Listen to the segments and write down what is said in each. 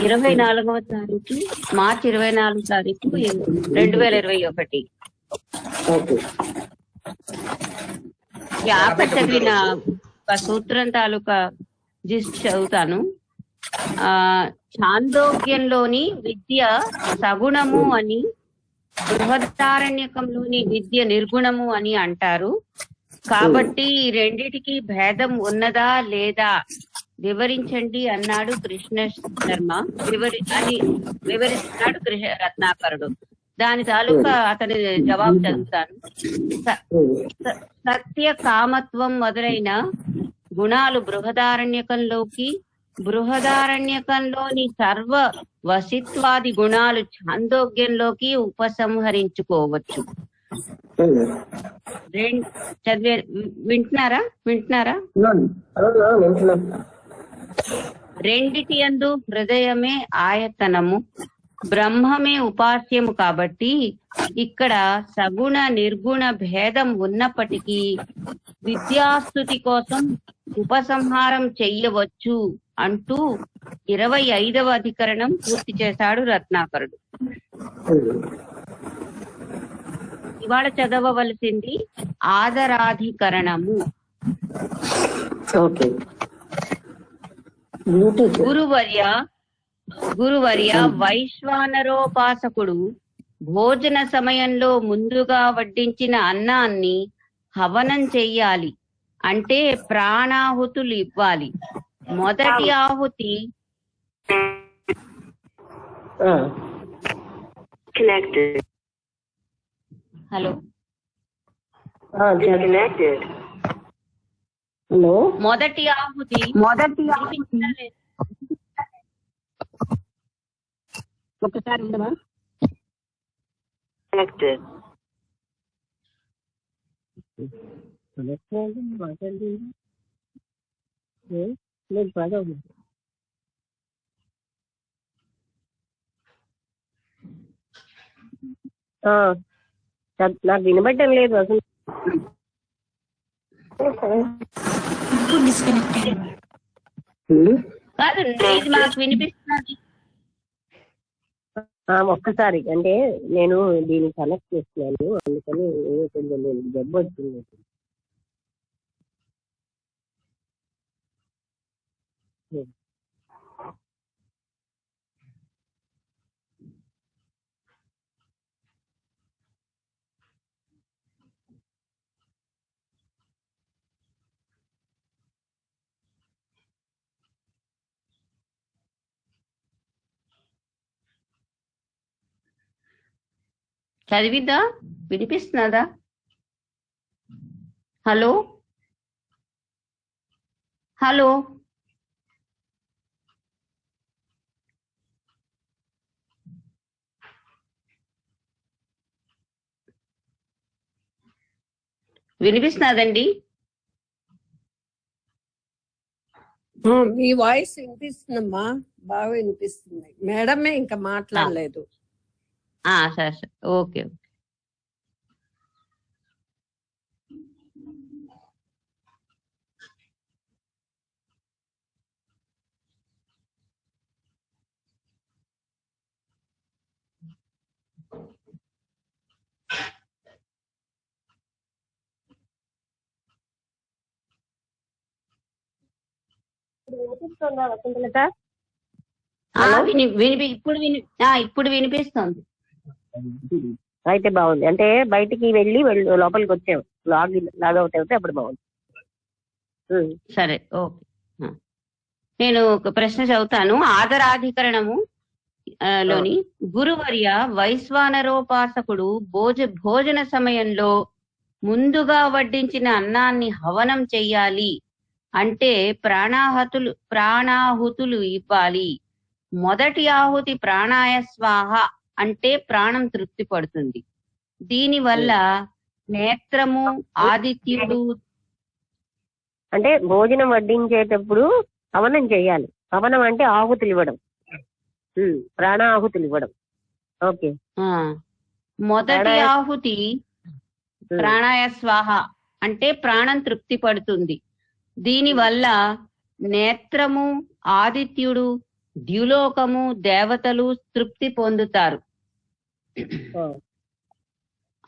24వ తారీఖు, మార్చి 24 తారీఖు 2021. ఓకే. చదివిన సూత్రం తాలూకా జిస్ట్ చదువుతాను. ఛాందోగ్యంలోని విద్య సగుణము అని, బృహదారణ్యకంలోని విద్య నిర్గుణము అని అంటారు. కాబట్టి రెండిటికి భేదం ఉన్నదా లేదా వివరించండి అన్నాడు కృష్ణ శర్మ. వివరిస్తున్నాడు రత్నాకరుడు. దాని తాలూకా అతని జవాబు చదువుతాను. సత్య, కామత్వం మొదలైన గుణాలు బృహదారణ్యకంలోని సర్వ వసిత్వాది గుణాలు ఛాందోగ్యంలోకి ఉపసంహరించుకోవచ్చు. వింటున్నారా? రెండిటి యందు హృదయమే ఆయతనము, బ్రహ్మమే ఉపాస్యము. కాబట్టి ఇక్కడ సగుణ నిర్గుణ భేదం ఉన్నప్పటికీ విద్యాస్తుతి కోసం ఉపసంహారం చెయ్యవచ్చు అంటూ 25వ అధికరణం పూర్తి చేశాడు రత్నాకరుడు. ఇవాళ చదవవలసింది ఆదరాధికరణము. గురువర్య వైశ్వానరోపాసకుడు భోజన సమయంలో ముందుగా వడ్డించిన అన్నాన్ని హవనం చెయ్యాలి అంటే ప్రాణాహుతులు ఇవ్వాలి. మొదటి ఆహుతి మొదటి ఆహుతి ఒకసారి ఉండవా? నాకు వినబడ్డం లేదు అసలు. మాకు వినిపిస్తున్నది. ఒక్కసారి అంటే నేను దీన్ని కనెక్ట్ చేస్తున్నాను, అందుకని కొంచెం నేను జబ్బు వచ్చింది. చదివిద్దా? వినిపిస్తున్నదా? హలో హలో వినిపిస్తున్నదండి? మీ వాయిస్ వినిపిస్తుందమ్మా, బాగా వినిపిస్తుంది. మేడమే ఇంకా మాట్లాడలేదు. సరే ఓకే. ఇప్పుడు వినిపిస్తుంది. అయితే బాగుంది. అంటే బయటికి వెళ్ళి లోపలికి వచ్చాము, లాగౌట్ అయితే అప్పుడు బాగుంది. సరే ఓకే. నేను ఒక ప్రశ్న చదువుతాను. ఆదరాధికరణము లోని గురువర్య వైశ్వానరోపాసకుడు భోజన సమయంలో ముందుగా వడ్డించిన అన్నాన్ని హవనం చెయ్యాలి అంటే ప్రాణాహుతులు ఇవ్వాలి. మొదటి ఆహుతి ప్రాణాయ స్వాహ అంటే ప్రాణం తృప్తి పడుతుంది. దీనివల్ల నేత్రము, ఆదిత్యుడు అంటే భోజనం వడ్డించేటప్పుడు హవనం చేయాలి. హవనం అంటే ఆహుతులు ఇవ్వడం, ప్రాణాహుతులు ఇవ్వడం. ఓకే. మొదటి ఆహుతి ప్రాణాయ స్వాహ అంటే ప్రాణం తృప్తి పడుతుంది. దీనివల్ల నేత్రము, ఆదిత్యుడు, ద్యులోకము దేవతలు తృప్తి పొందుతారు.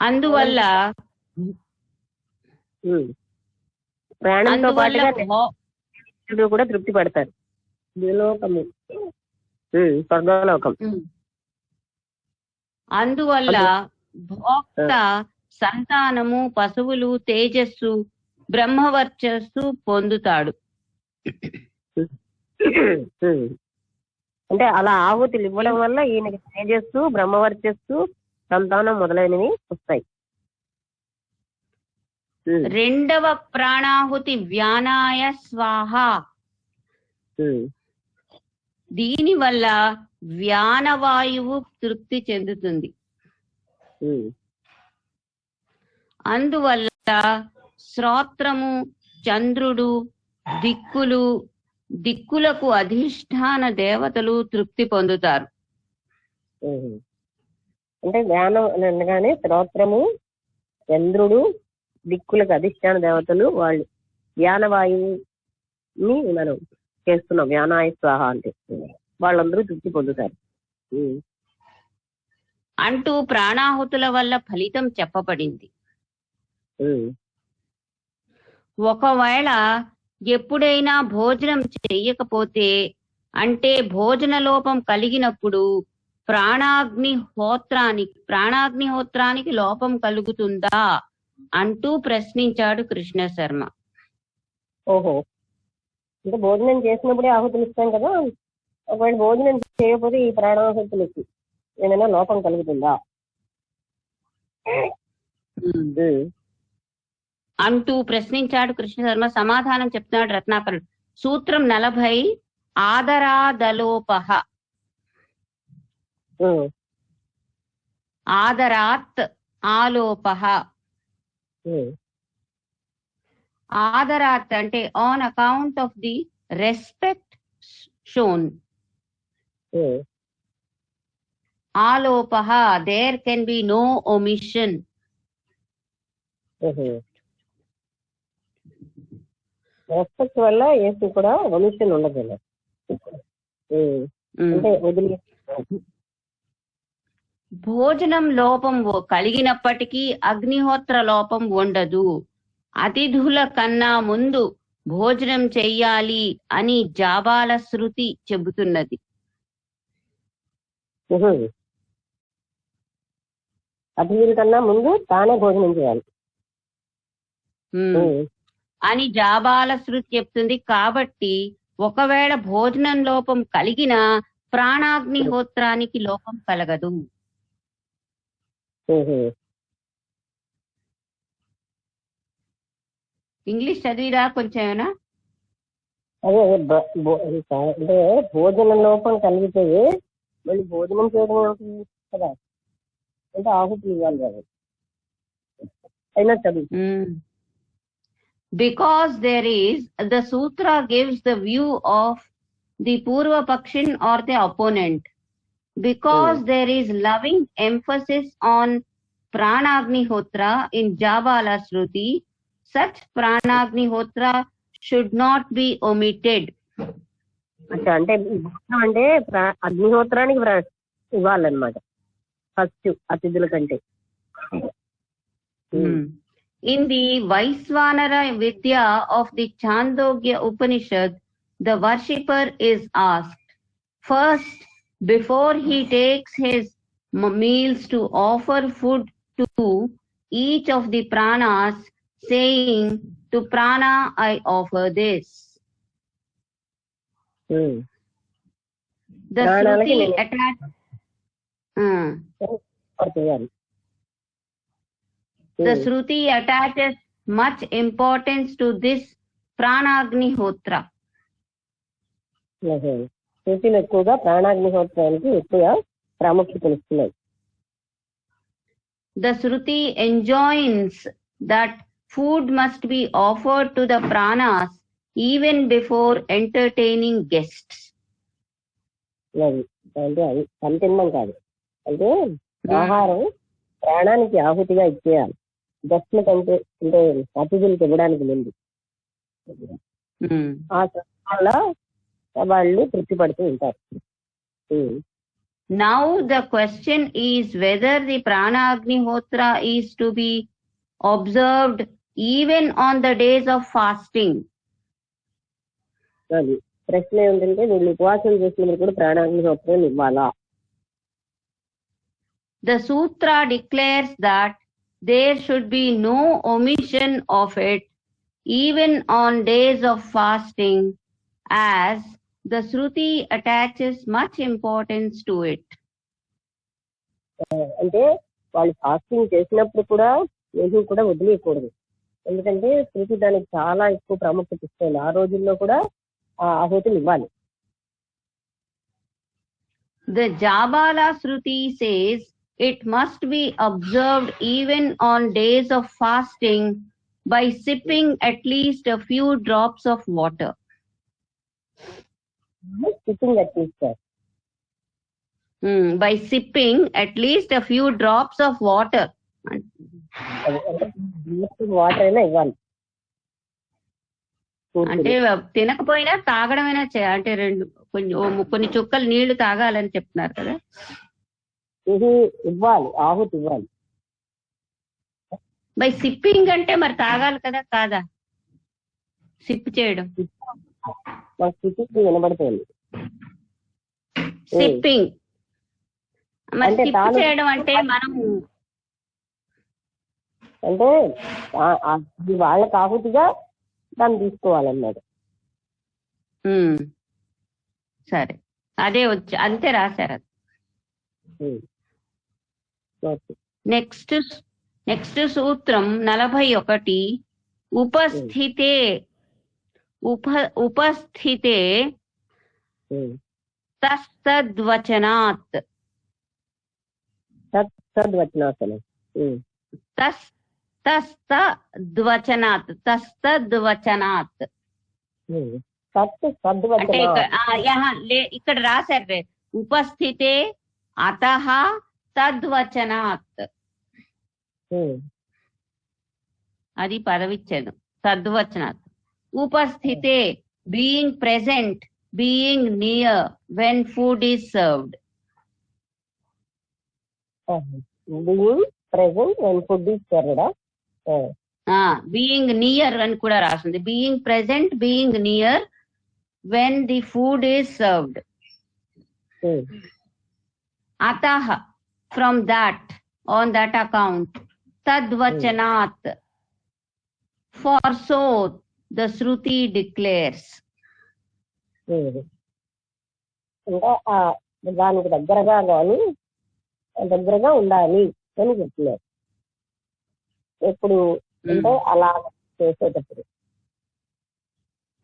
అందువల్ల ప్రాణంతో అందువల్ల పాటుగా కూడా తృప్తి పడతారు. ద్యులోకము స్వర్గలోకం. అందువల్ల భోక్త సంతానము, పశువులు, తేజస్సు, బ్రహ్మవర్చస్సు పొందుతాడు. అంటే అలా ఆహుతులు ఇవ్వడం వల్ల ఈయనకి తేజస్సు, బ్రహ్మవర్చస్సు, సంతానం మొదలైనవి వస్తాయి. రెండవ ప్రాణాహుతి వ్యానాయ స్వాహ. దీని వల్ల వ్యానవాయువు తృప్తి చెందుతుంది. అందువల్ల శ్రోత్రము, చంద్రుడు, దిక్కులకు అధిష్టాన దేవతలు తృప్తి పొందుతారు. అంటే జ్ఞానం అనగానే శ్రోత్రము, చంద్రుడు, దిక్కులకు అధిష్టాన దేవతలు వాళ్ళు వ్యానవాయువుని మనం చేస్తున్నాం. వ్యానాయ స్వాహ అంటే వాళ్ళందరూ తృప్తి పొందుతారు అంటూ ప్రాణాహుతుల వల్ల ఫలితం చెప్పబడింది. ఒకవేళ ఎప్పుడైనా భోజనం చెయ్యకపోతే, అంటే భోజన లోపం కలిగినప్పుడు ప్రాణాగ్నిహోత్రానికి లోపం కలుగుతుందా అంటూ ప్రశ్నించాడు కృష్ణ శర్మ. ఓహో, అంటే భోజనం చేసినప్పుడే ఆహుతులు ఇస్తాం కదా, ఒకవేళ భోజనం చేయకపోతే ఈ ప్రాణాహుతులకి ఏమైనా లోపం కలుగుతుందా అంటూ ప్రశ్నించాడు కృష్ణ శర్మ. సమాధానం చెప్తున్నాడు రత్నాకరుడు. సూత్రం 40 ఆదరాదలోపః. ఆదరాత్ ఆలోపః. ఆదరాత్ అంటే on account of the respect shown. ఆలోపః there can be no omission. Respect వల్ల ఏసు కూడా ఒమిషన్ ఉండదు. అంటే వదిలి భోజనం లోపం కలిగినప్పటికీ అగ్నిహోత్ర లోపం ఉండదు. అతిథుల కన్నా ముందు భోజనం చెయ్యాలి అని జాబాల శృతి చెబుతున్నది. అతిథుల కన్నా ముందు తానే భోజనం చేయాలి అని జాబాల శృతి చెప్తుంది. కాబట్టి ఒకవేళ భోజనం లోపం కలిగిన ప్రాణాగ్నిహోత్రానికి లోపం కలగదు. ఇంగ్లీష్ చదివిరా కొంచెం ఏమైనా? అదే అంటే భోజన లోపం కలిగితే మళ్ళీ భోజనం చేయడం ఏమిటి కదా, అంటే ఆహుతులు ఇవ్వాలి కదా. అయినా చదువు. Because there is, the sutra gives the view of the Purva Pakshin or the opponent. Because there is loving emphasis on Pranagnihotra in Jabala Shruti, such Pranagnihotra should not be omitted. అంటే అంటే అగ్నిహోత్రానికి ఇవ్వాలన్నమాట first అతిథుల కంటే. In the Vaisvanara Vidya of the Chandogya Upanishad, the worshipper is asked, first, before he takes his meals, to offer food to each of the pranas, saying, to prana I offer this. The Shruti attached. The Shruti attaches much importance to this Pranagnihotra. శృతిలు ఎక్కువగా ప్రాణాగ్నిహోత్రానికి ఎక్కువ ప్రాముఖ్యతనిస్తున్నాయి. The Shruti enjoins that food must be offered to the pranas even before entertaining guests. అంటే అది సంతిన్నం కాదు, అంటే ఆహారం ప్రాణానికి ఆహుతిగా ఇచ్చేయాలి గస్ట్ల కంటే, అంటే అతిథులకు ఇవ్వడానికి ముందు. ఆ వల్ల వాళ్ళు తృప్తి పడుతూ ఉంటారు. Now the question is whether the Prana Agnihotra is to be observed even on the days of fasting. అది ప్రశ్న ఏమిటంటే వీళ్ళు ఉపవాసం చేసినప్పుడు కూడా ప్రాణాగ్నిహోత్రం ఇవ్వాలా? The sutra declares that there should be no omission of it even on days of fasting, as the Shruti attaches much importance to it. అంటే వాళ్ళు ఫాస్టింగ్ చేసినప్పుడు కూడా ఏది కూడా వదిలేయకూడదు, ఎందుకంటే శృతి దానికి చాలా ఎక్కువ ప్రాముఖ్యత ఇస్తుంది. ఆ రోజుల్లో కూడా ఆహుతులు ఇవ్వాలి. The Jabala Shruti says it must be observed even on days of fasting by sipping at least a few drops of water. Sitting at least By sipping at least a few drops of water. Water అయినా ఇవ్వాలి. అంటే తినకపోయినా తాగడమైనా అంటే కొన్ని చుక్కలు నీళ్లు తాగాలని చెప్తున్నారు కదా. ఇది ఇవ్వాలి, ఆహుతి ఇవ్వాలి. బై సిప్పింగ్ అంటే మరి తాగాలి కదా, కాదా? సిప్ చేయడం వినబడుతుంది. సిప్పింగ్ మరి సిప్ చేయడం అంటే మనం అంటే వాళ్ళకి ఆహుతిగా దాన్ని తీసుకోవాలన్నాడు. సరే, అదే వచ్చి అంతే రాశారు. నెక్స్ట్ సూత్రం 41. ఉపస్థితే తస్తద్వచనాత్. తద్వచనాత్ అంటే ఇక్కడ రాశారు ఉపస్థితే అతః తద్వచనాత్. అది పదవిచ్ఛేదం. తద్వచనాత్ ఉపస్థితే being present, being near when food is served. Being near అని కూడా రాసింది. Being present, being near when the food is served. అతః from that, on that account, tadvachanat, for so the Shruti declares. ఇంకా దానికి దగ్గరగా ఉండాలి అని చెప్తున్నారు. ఎప్పుడు అంటే అలా చేసేటప్పుడు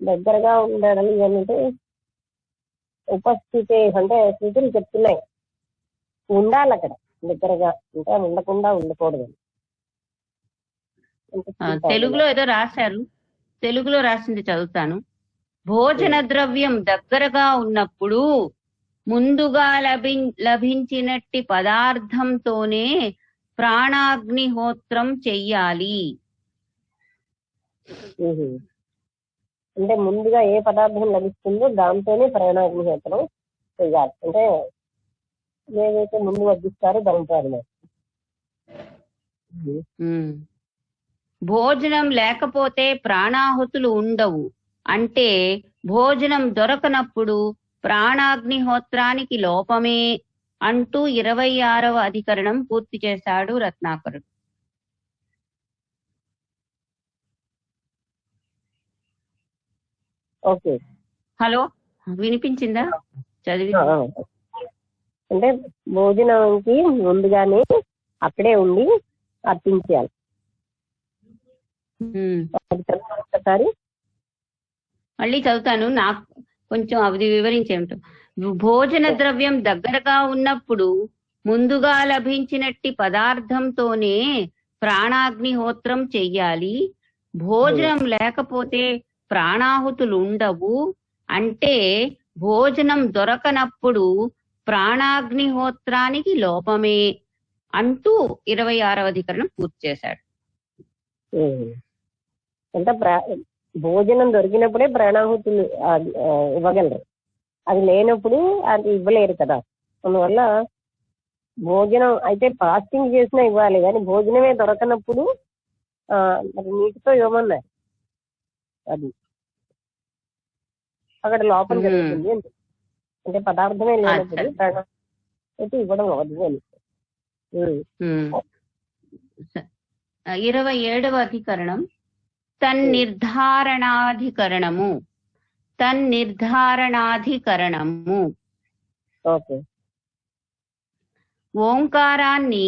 దగ్గరగా ఉండాలి అంటే ఉపస్థితి అంటే శృతులు చెప్తున్నాయి ఉండాలి అక్కడ దగ్గరగా, ఇంకా ఉండకుండా ఉండకూడదు. తెలుగులో ఏదో రాశారు, తెలుగులో రాసింది చదువుతాను. భోజన ద్రవ్యం దగ్గరగా ఉన్నప్పుడు ముందుగా లభించినట్టి పదార్థంతోనే ప్రాణాగ్నిహోత్రం చెయ్యాలి. అంటే ముందుగా ఏ పదార్థం లభిస్తుందో దాంతోనే ప్రాణాగ్నిహోత్రం చెయ్యాలి. అంటే ఏదైతే ముందు వడ్డిస్తారో దాంతో. భోజనం లేకపోతే ప్రాణాహుతులు ఉండవు అంటే భోజనం దొరకనప్పుడు ప్రాణాగ్నిహోత్రానికి లోపమే అంటూ 26వ అధికరణం పూర్తి చేశాడు రత్నాకరుడు. ఓకే, హలో, వినిపించిందా? చదివి అంటే భోజనానికి ముందుగానే అక్కడే ఉండి అర్పించాలి. ఒకసారి మళ్ళీ చదువుతాను, నాకు కొంచెం అది వివరించేమిటో. భోజన ద్రవ్యం దగ్గరగా ఉన్నప్పుడు ముందుగా లభించినట్టి పదార్థంతోనే ప్రాణాగ్నిహోత్రం చెయ్యాలి. భోజనం లేకపోతే ప్రాణాహుతులు ఉండవు అంటే భోజనం దొరకనప్పుడు ప్రాణాగ్నిహోత్రానికి లోపమే అంటూ 26వ అధికరణం పూర్తి చేశాడు. అంటే భోజనం దొరికినప్పుడే ప్రాణాహుతులు ఇవ్వగలరు. అది లేనప్పుడు అది ఇవ్వలేరు కదా. అందువల్ల భోజనం అయితే ఫాస్టింగ్ చేసినా ఇవ్వాలి, కానీ భోజనమే దొరకనప్పుడు మరి నీటితో ఇవ్వమన్నారు. అది అక్కడ లోపం జరుగుతుంది అంటే పదార్థమే లేనప్పుడు ప్రాణం అయితే ఇవ్వడం అవ్వదు అని. 27వ అధికరణం తన్నిర్ధారణాధికరణము. తన్నిర్ధారణాధికరణము. ఓకే. ఓంకారాన్ని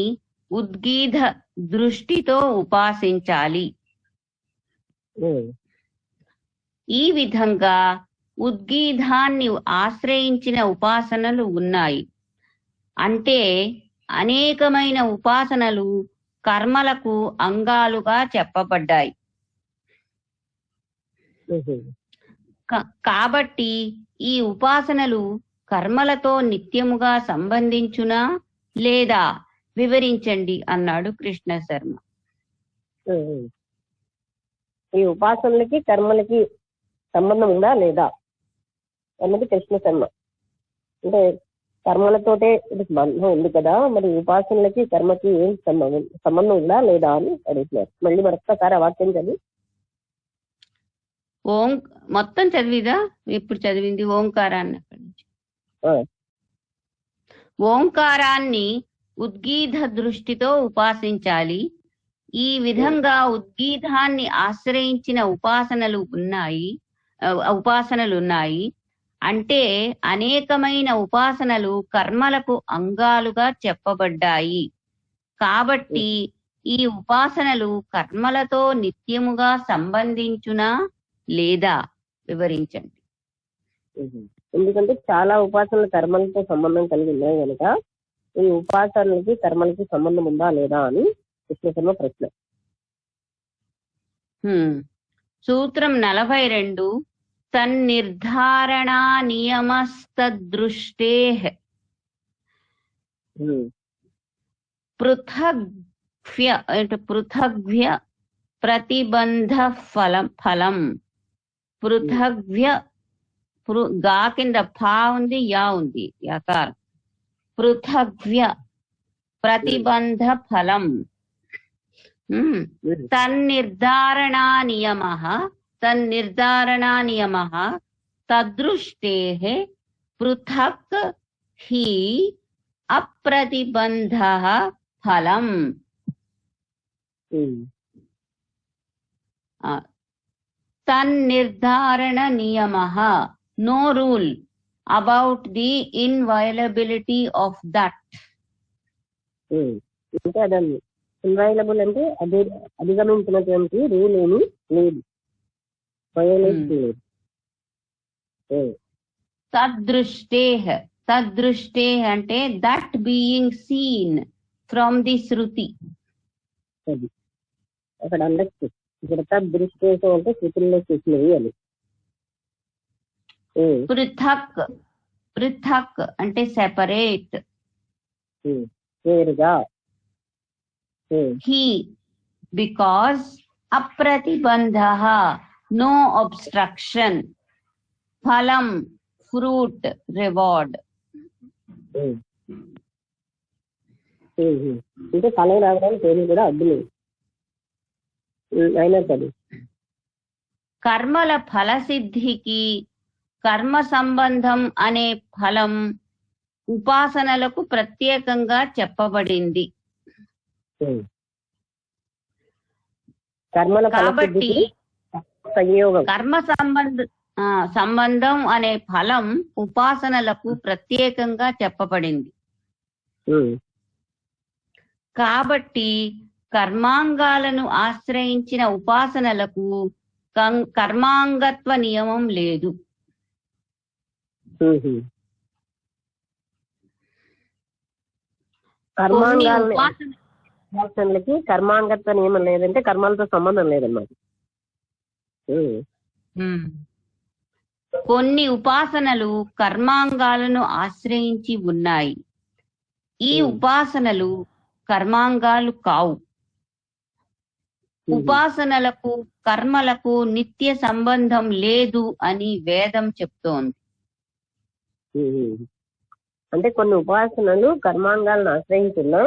ఉద్గీత దృష్టితో ఉపాసించాలి. ఈ విధంగా ఉద్గీతాన్ని ఆశ్రయించిన ఉపాసనలు ఉన్నాయి. అంటే అనేకమైన ఉపాసనలు కర్మలకు అంగాలుగా చెప్పబడ్డాయి. కాబట్టి ఈ ఉపాసనలు కర్మలతో నిత్యముగా సంబంధించునా లేదా వివరించండి అన్నాడు కృష్ణ శర్మ. ఈ ఉపాసనలకి కర్మలకి సంబంధం ఉందా లేదా అన్నది కృష్ణ శర్మ. అంటే కర్మలతోటే ఇది బంధం ఉంది కదా, మరి ఉపాసనలకి కర్మకి ఏం సంబంధం ఉందా లేదా అని అడుగుతున్నారు. మళ్ళీ మరొక్కసారి ఆ వాక్యం చదివి. మొత్తం చదివిదా? ఇప్పుడు చదివింది ఓంకారాన్ని. అక్కడి నుంచి ఓంకారాన్ని ఉద్గీత దృష్టితో ఉపాసించాలి. ఈ విధంగా ఉద్గీతాన్ని ఆశ్రయించిన ఉపాసనలున్నాయి. అంటే అనేకమైన ఉపాసనలు కర్మలకు అంగాలుగా చెప్పబడ్డాయి. కాబట్టి ఈ ఉపాసనలు కర్మలతో నిత్యముగా సంబంధించునా లేదా వివరించండి. ఎందుకంటే చాలా ఉపాసనలు కర్మలతో సంబంధం కలిగి ఉన్నాయి కనుక ఈ ఉపాసనలకి కర్మలకి సంబంధం ఉందా లేదా అని కృష్ణ ప్రశ్న. సూత్రం 42 తన్నిర్ధారణా నియమస్తదృష్టేః పృథగ్వ్య ప్రతిబంధ ఫలం. పృథగ్వ్య గా కింద ఫా ఉంది, యా ఉంది, యకారం. పృథగ్వ్య ప్రతిబంధ ఫలం. తన్నిర్ధారణా నియమః తదృష్టేః పృథక్ హి అప్రతిబంధః ఫలం. తన్నిర్ధారణ నియమః, no rule about the inviolability of that. అంటే అదన్నీ ఇన్వైలబుల్ అంటే అదే అధిగమించినటువంటి రూల్ ఏమి లేదు, వయోలేట్ లేదు. తదృష్టే అంటే that being seen from the Shruti. అది అక్కడ అండర్స్టూడ్. ఇక్కడ తదృష్టేషు అంటే శృతుల్లో చూసినవి అని. పృథక్ అంటే సెపరేట్, వేరుగా. హి బికాజ్ అప్రతిబంధ, నో అబ్స్ట్రక్షన్. ఫలం ఫ్రూట్, రివార్డ్. అంటే ఫలం రావడానికి ఏమి కూడా అడ్డు లేదు. అయినా సరే కర్మల ఫలసిద్ధికి కర్మ సంబంధం అనే ఫలం ఉపాసనలకు ప్రత్యేకంగా చెప్పబడింది. కాబట్టి కర్మ సంబంధం అనే ఫలం ఉపాసనలకు ప్రత్యేకంగా చెప్పబడింది. కాబట్టి కర్మాంగాలను ఆశ్రయించిన ఉపాసనలకు కర్మాంగత్వ నియమం లేదు. ఉపాసనలకి కర్మాంగత్వ నియమం లేదంటే కర్మాలతో సంబంధం లేదన్నమాట. కొన్ని ఉపాసనలు కర్మాంగాలను ఆశ్రయించి ఉన్నాయి. ఈ ఉపాసనలు కర్మాంగాలు కావు. ఉపాసనలకు కర్మలకు నిత్య సంబంధం లేదు అని వేదం చెప్తోంది. అంటే కొన్ని ఉపాసనలు కర్మాంగాలను ఆశ్రయించున్నా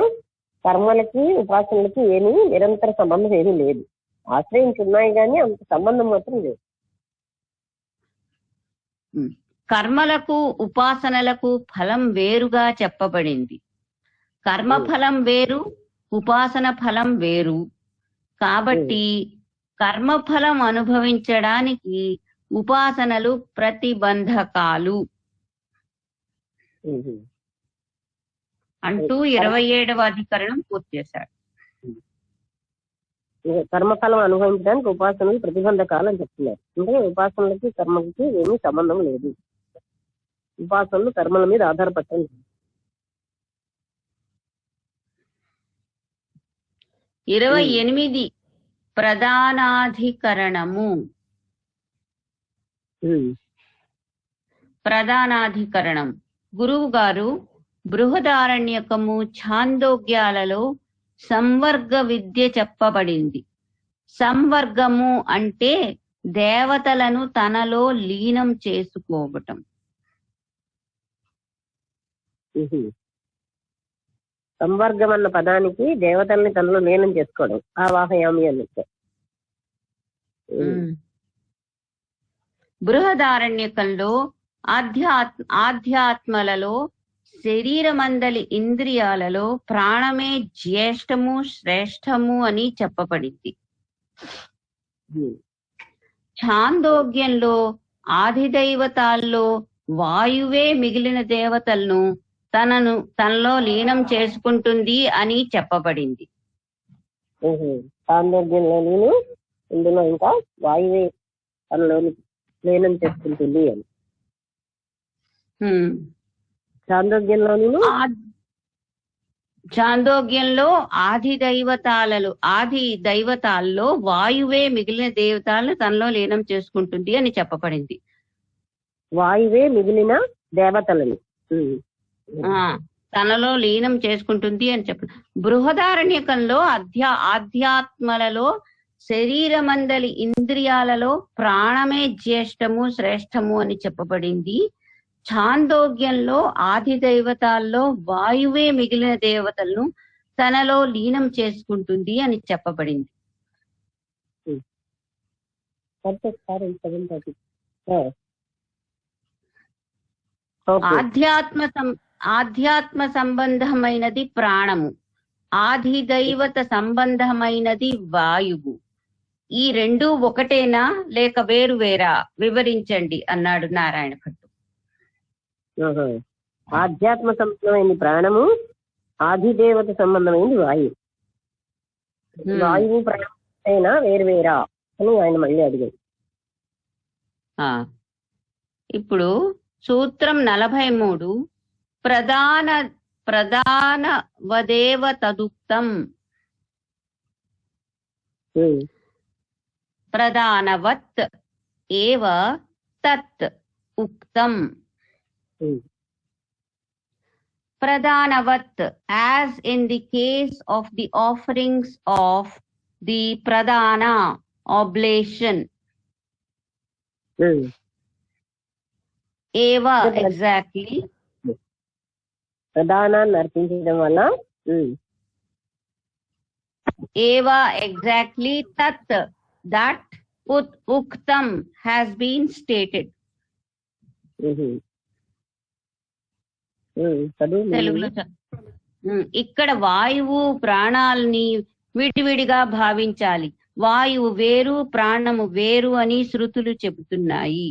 కర్మలకి ఉపాసనలకి ఏమీ నిరంతర సంబంధం ఏమీ లేదు. ఆశ్రయించున్నాయి కానీ అంత సంబంధం మాత్రం లేదు. కర్మలకు ఉపాసనలకు ఫలం వేరుగా చెప్పబడింది. కర్మఫలం వేరు, ఉపాసన ఫలం వేరు. కాబట్టి కర్మఫలం అనుభవించడానికి ఉపాసనలు ప్రతిబంధకాలు అంటూ 27వ అధికరణం పూర్తి చేశాడు. కర్మఫలం అనుభవించడానికి ఉపాసనలు ప్రతిబంధకాలు అని చెప్తున్నారు. అంటే ఉపాసనలకి కర్మలకి ఏమీ సంబంధం లేదు. ఉపాసనలు కర్మల మీద ఆధారపడటం. 28 ప్రధానాధికరణము. ప్రధానాధికరణం గురువు గారు బృహదారణ్యకము ఛాందోగ్యాలలో సంవర్గ విద్య చెప్పబడింది. సంవర్గము అంటే దేవతలను తనలో లీనం చేసుకోవటం. సంవర్గం అన్న పదానికి దేవతల్ని తనలో లీనం చేసుకోవడం, ఆవాహయామి అని. బృహదారణ్యకంలో ఆధ్యాత్మలలో శరీరమందలి ఇంద్రియాలలో ప్రాణమే జ్యేష్ఠము శ్రేష్టము అని చెప్పబడింది. ఛాందోగ్యంలో ఆదిదైవతాల్లో వాయువే మిగిలిన దేవతలను తనలో లీనం చేసుకుంటుంది అని చెప్పబడింది. ఛాందోగ్యంలో ఇందులో ఇంకా వాయువే తనలో లీనం చేసుకుంటుంది అని. ఛాందోగ్యంలో ఆది దైవతాల్లో వాయువే మిగిలిన దేవతలను తనలో లీనం చేసుకుంటుంది అని చెప్పబడింది. వాయువే మిగిలిన దేవతలను తనలో లీనం చేసుకుంటుంది అని చెప్ప. బృహదారణ్యకంలో ఆధ్యాత్మలలో శరీరమందలి ఇంద్రియాలలో ప్రాణమే జ్యేష్ఠము శ్రేష్టము అని చెప్పబడింది. ఛాందోగ్యంలో ఆది దైవతాల్లో వాయువే మిగిలిన దేవతలను తనలో లీనం చేసుకుంటుంది అని చెప్పబడింది. ఆధ్యాత్మ సంబంధమైనది ప్రాణము, ఆది దైవత సంబంధమైనది వాయువు. ఈ రెండు ఒకటేనా లేక వేరు వేరా వివరించండి అన్నాడు నారాయణ భట్టు. ఆధ్యాత్మ సంబంధమైంది ప్రాణము, ఆదిదేవత సంబంధమైంది వాయువు. వాయువు ప్రాణమైనా వేరు వేరా అని ఆయన మళ్ళీ అడిగాడు. ఇప్పుడు సూత్రం 43 ప్రధానవదేవ తదుక్తం. ప్రధానవత్ ఏవ తత్ ఉక్తం. Pradhanavat, as in the case of the offerings of the pradhana oblation. Eva, exactly. ప్రధానాన్ని అర్పించడం వల్ల Eva, exactly. Tat, that uktam has been stated. తెలుగులో ఇక్కడ వాయువు ప్రాణాలని విడివిడిగా భావించాలి. వాయువు వేరు ప్రాణము వేరు అని శృతులు చెబుతున్నాయి.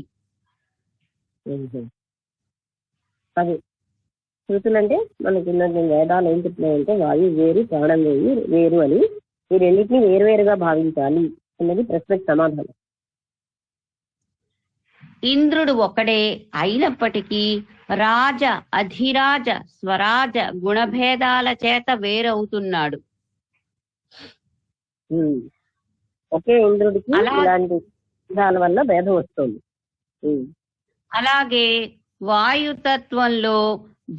అది శృతులు అంటే మనకి వేదాలు ఏం చెప్తున్నాయంటే వాయువు వేరు ప్రాణం వేరు అని ఈ రెండింటినీ వేరువేరుగా భావించాలి అన్నది ప్రశ్నకు సమాధానం. ఇంద్రుడు ఒకడే అయినప్పటికీ రాజ అధిరాజ స్వరాజ గుణభేదాల చేత వేరవుతున్నాడు. ఒకే ఇంద్రుడికి ఇలాంటి విధాల వల్ల భేదం వస్తుంది. అలాగే వాయుతత్వంలో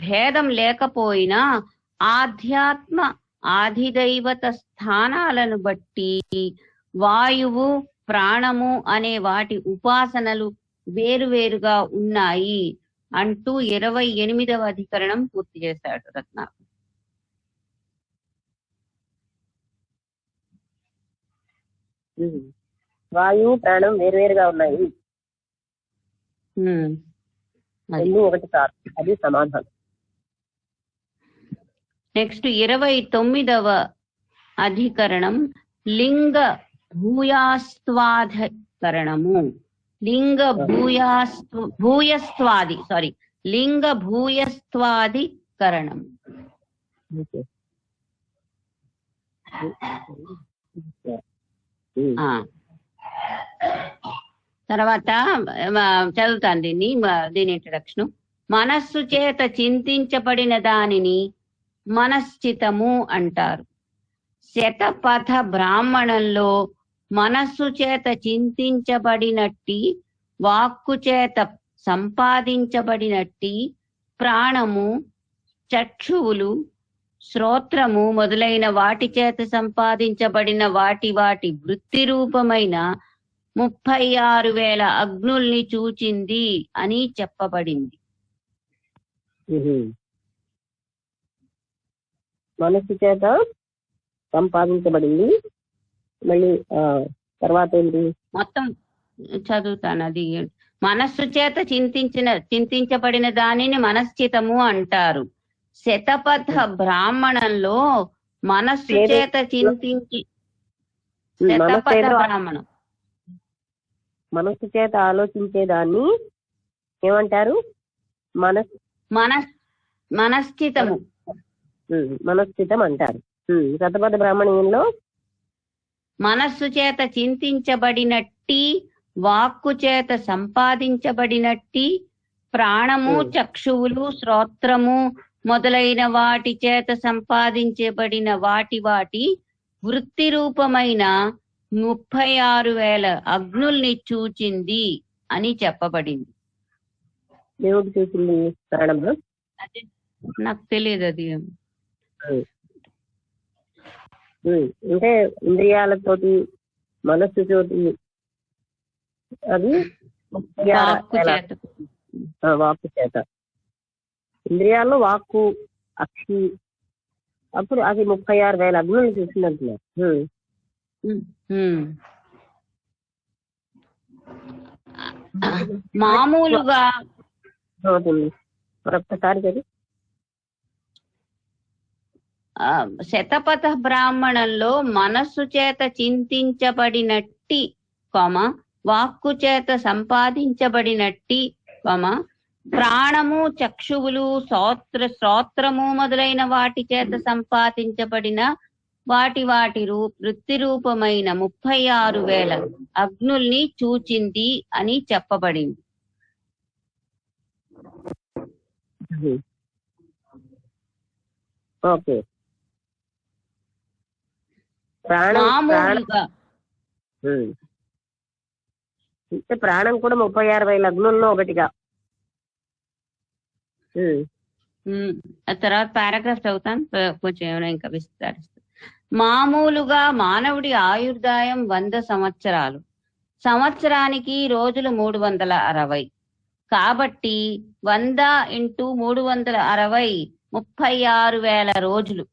భేదం లేకపోయినా ఆధ్యాత్మ ఆదిదైవత స్థానాలను బట్టి వాయువు ప్రాణము అనే వాటి ఉపాసనలు వేరువేరుగా ఉన్నాయి. అంటూ 28వ అధికరణం పూర్తి చేశాడు రత్నాకర్. వాయువు ప్రాణం వేరువేరుగా ఉన్నాయి, అది రెండు ఒకటి కాదు, అది సమాధానం. నెక్స్ట్ 29వ అధికరణం లింగ భూయస్త్వాధికరణము. లింగ భూయస్త్వాధికరణం. తర్వాత చదువుతాను దీని ఇంట్రడక్షన్. మనస్సు చేత చింతించబడిన దానిని మనశ్చితము అంటారు. శతపథ బ్రాహ్మణంలో మనస్సు చేత చింతించబడినట్టి, వాక్కు చేత సంపాదించబడినట్టి, ప్రాణము, చక్షువులు, శ్రోత్రము మొదలైన వాటి చేత సంపాదించబడిన వాటి వృత్తి రూపమైన 36,000 అగ్నుల్ని చూచింది అని చెప్పబడింది. మనస్సు చేత సంపాదించబడింది. మళ్ళీ తర్వాత ఏంటి? మొత్తం చదువుతాను. అది మనస్సు చేత చింతించబడిన దానిని మనశ్చితము అంటారు. శతపథ బ్రాహ్మణంలో మనస్సు చేత చింతించి, శతపథ బ్రాహ్మణం మనస్సు చేత ఆలోచించేదాన్ని ఏమంటారు? మనశ్చితము మనశ్చితం అంటారు. శతపథ బ్రాహ్మణంలో మనస్సు చేత చింతించబడినట్టి, వాక్కు చేత సంపాదించబడినట్టి, ప్రాణము, చక్షువులు, శ్రోత్రము మొదలైన వాటి చేత సంపాదించబడిన వాటి వృత్తి రూపమైన 36,000 అగ్నుల్ని చూచింది అని చెప్పబడింది. దేవుడు చూసింది ప్రాణంలో, నాకు తెలియదు అది. అంటే ఇంద్రియాలతోటి, మనస్సు తోటి, అది వాక్కు చేత. ఇంద్రియాల్లో వాక్కు, అక్షి, అప్పుడు అది 36,000 అగ్నులు చూసిందంటున్నారు. మామూలుగా మరొకసారి చదివి. శతపథ బ్రాహ్మణంలో మనస్సు చేత చింతించబడినట్టి, వాక్కు చేత సంపాదించబడినట్టి, ప్రాణము, చక్షువులు, శ్రోత్రము మొదలైన వాటి చేత సంపాదించబడిన వాటి వృత్తి రూపమైన 36,000 అగ్నుల్ని చూచింది అని చెప్పబడింది. ఓకే. మామూలుగా ప్రాణం కూడా 36,000 అగ్నుల్లో ఒకటిగా. తర్వాత పారాగ్రాఫ్ చదువుతాను, కొంచెం ఏమైనా ఇంకా విస్తరిస్తాను. మామూలుగా మానవుడి ఆయుర్దాయం 100 సంవత్సరాలు. సంవత్సరానికి రోజులు 360. కాబట్టి 100 × 360 36,000 రోజులు.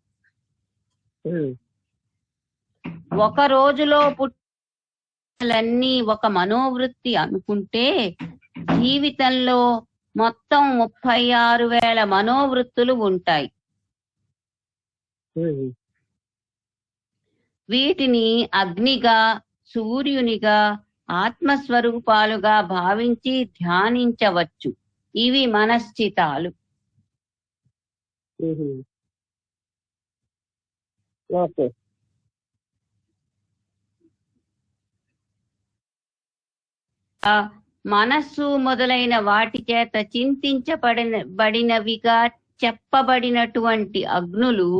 ఒక రోజులో పుట్టినన్నీ ఒక మనోవృత్తి అనుకుంటే జీవితంలో మొత్తం 36,000 మనోవృత్తులు ఉంటాయి. వీటిని అగ్నిగా, సూర్యునిగా, ఆత్మస్వరూపాలుగా భావించి ధ్యానించవచ్చు. ఇవి మనశ్చితాలు. ఓకే. మనస్సు మొదలైన వాటి చేత చింతించబడినవిగా చెప్పబడినటువంటి అగ్నులు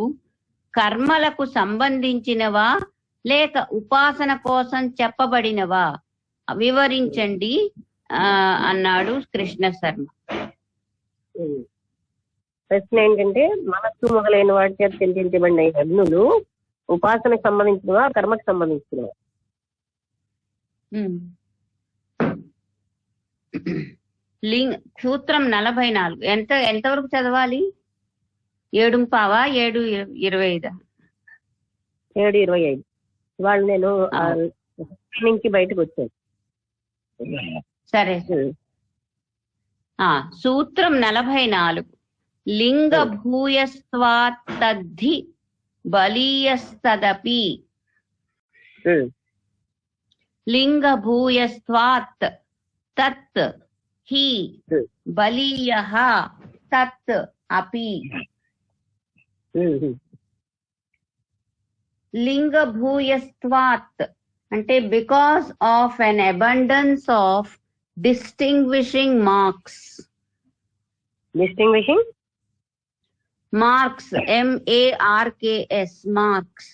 కర్మలకు సంబంధించినవా లేక ఉపాసన కోసం చెప్పబడినవా వివరించండి అన్నాడు కృష్ణ శర్మ. ప్రశ్న ఏంటంటే, మనస్సు మొదలైన వాటి చేత చింతించబడిన అగ్నులు ఉపాసనకు సంబంధించినవా, కర్మకు సూత్రం 44 ఎంతవరకు చదవాలి? 7:15 7:25? 7:25. వాళ్ళు నేను నుంచి బయటకు వచ్చాను. సరే. సూత్రం 44 లింగ భూయస్వాత్ తద్ధి బలీయస్తదపి. లింగ భూయస్వాత్ తత్ హి బలీయః తత్ అపి. లింగ భూయస్వాత్ అంటే because of an abundance of distinguishing marks. Distinguishing marks, MARKS, marks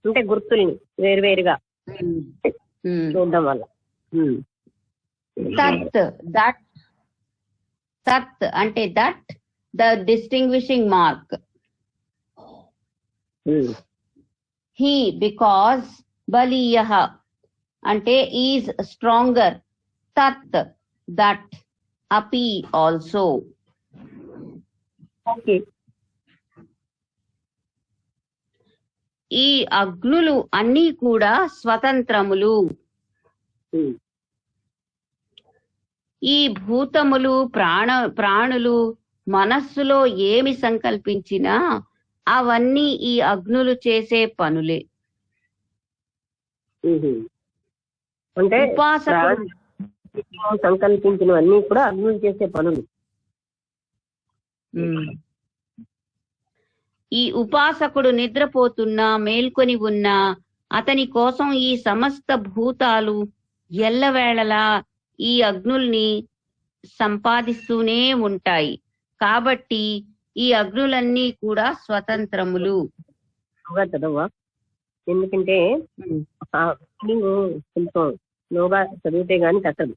అంటే గుర్తుల్ని వేరువేరుగా చూడడం వల్ల. తత్ అంటే that, the distinguishing mark. He because, బలీయః అంటే ఈజ్ స్ట్రాంగర్, తత్ దట్, అపి ఆల్సో. ఓకే. ఈ అగ్నులు అన్నీ కూడా స్వతంత్రములు. ఈ భూతములు ప్రాణులు మనస్సులో ఏమి సంకల్పించినా అవన్నీ ఈ అగ్నులు చేసే పనులే. అంటే ఉపాసకుడు సంకల్పించినవన్నీ కూడా అగ్నులు చేసే పనులు. ఈ ఉపాసకుడు నిద్రపోతున్నా మేల్కొని ఉన్నా అతని కోసం ఈ సమస్త భూతాలు ఎల్లవేళలా ఈ అగ్నుల్ని సంపాదిస్తూనే ఉంటాయి. కాబట్టి ఈ అగ్నులన్నీ కూడా స్వతంత్రములు. చదవా, ఎందుకంటే కొంచెం లోగా చదివితే గాని కట్టదు.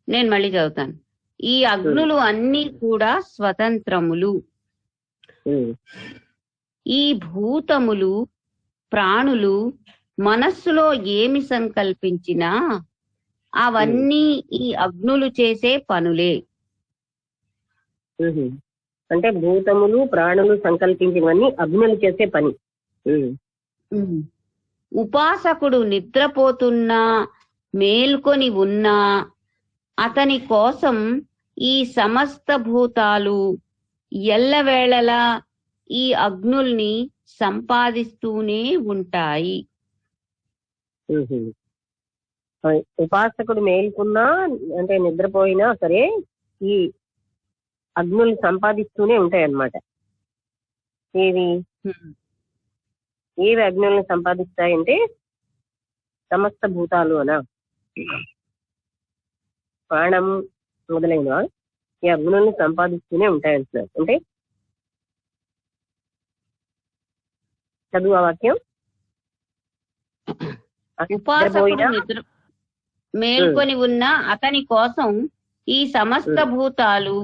నేను మళ్ళీ చదువుతాను. ఈ అగ్నులు అన్నీ కూడా స్వతంత్రములు. ఈ భూతములు ప్రాణులు మనస్సులో ఏమి సంకల్పించినా అవన్నీ ఈ అగ్నులు చేసే పనులే. అంటే భూతములు ప్రాణులు సంకల్పించినవన్నీ అగ్నులు చేసే పని. ఉపాసకుడు నిద్రపోతున్నా మేల్కొని ఉన్నా అతని కోసం ఈ సమస్త భూతాలు ఎల్లవేళలా ఈ అగ్నుల్ని సంపాదిస్తూనే ఉంటాయి. ఉపాసకుడు మేల్కున్నా అంటే నిద్రపోయినా సరే ఈ అగ్నులు సంపాదిస్తూనే ఉంటాయి అన్నమాట. ఏవి అగ్నులను సంపాదిస్తాయంటే సమస్త భూతాలు అనా, ప్రాణం మొదలైన ఈ అగ్నులను సంపాదిస్తూనే ఉంటాయి అంటున్నారు. అంటే చదువు ఆ వాక్యం. ఉపాసకుడు మేల్కొని ఉన్న అతని కోసం ఈ సమస్త భూతాలు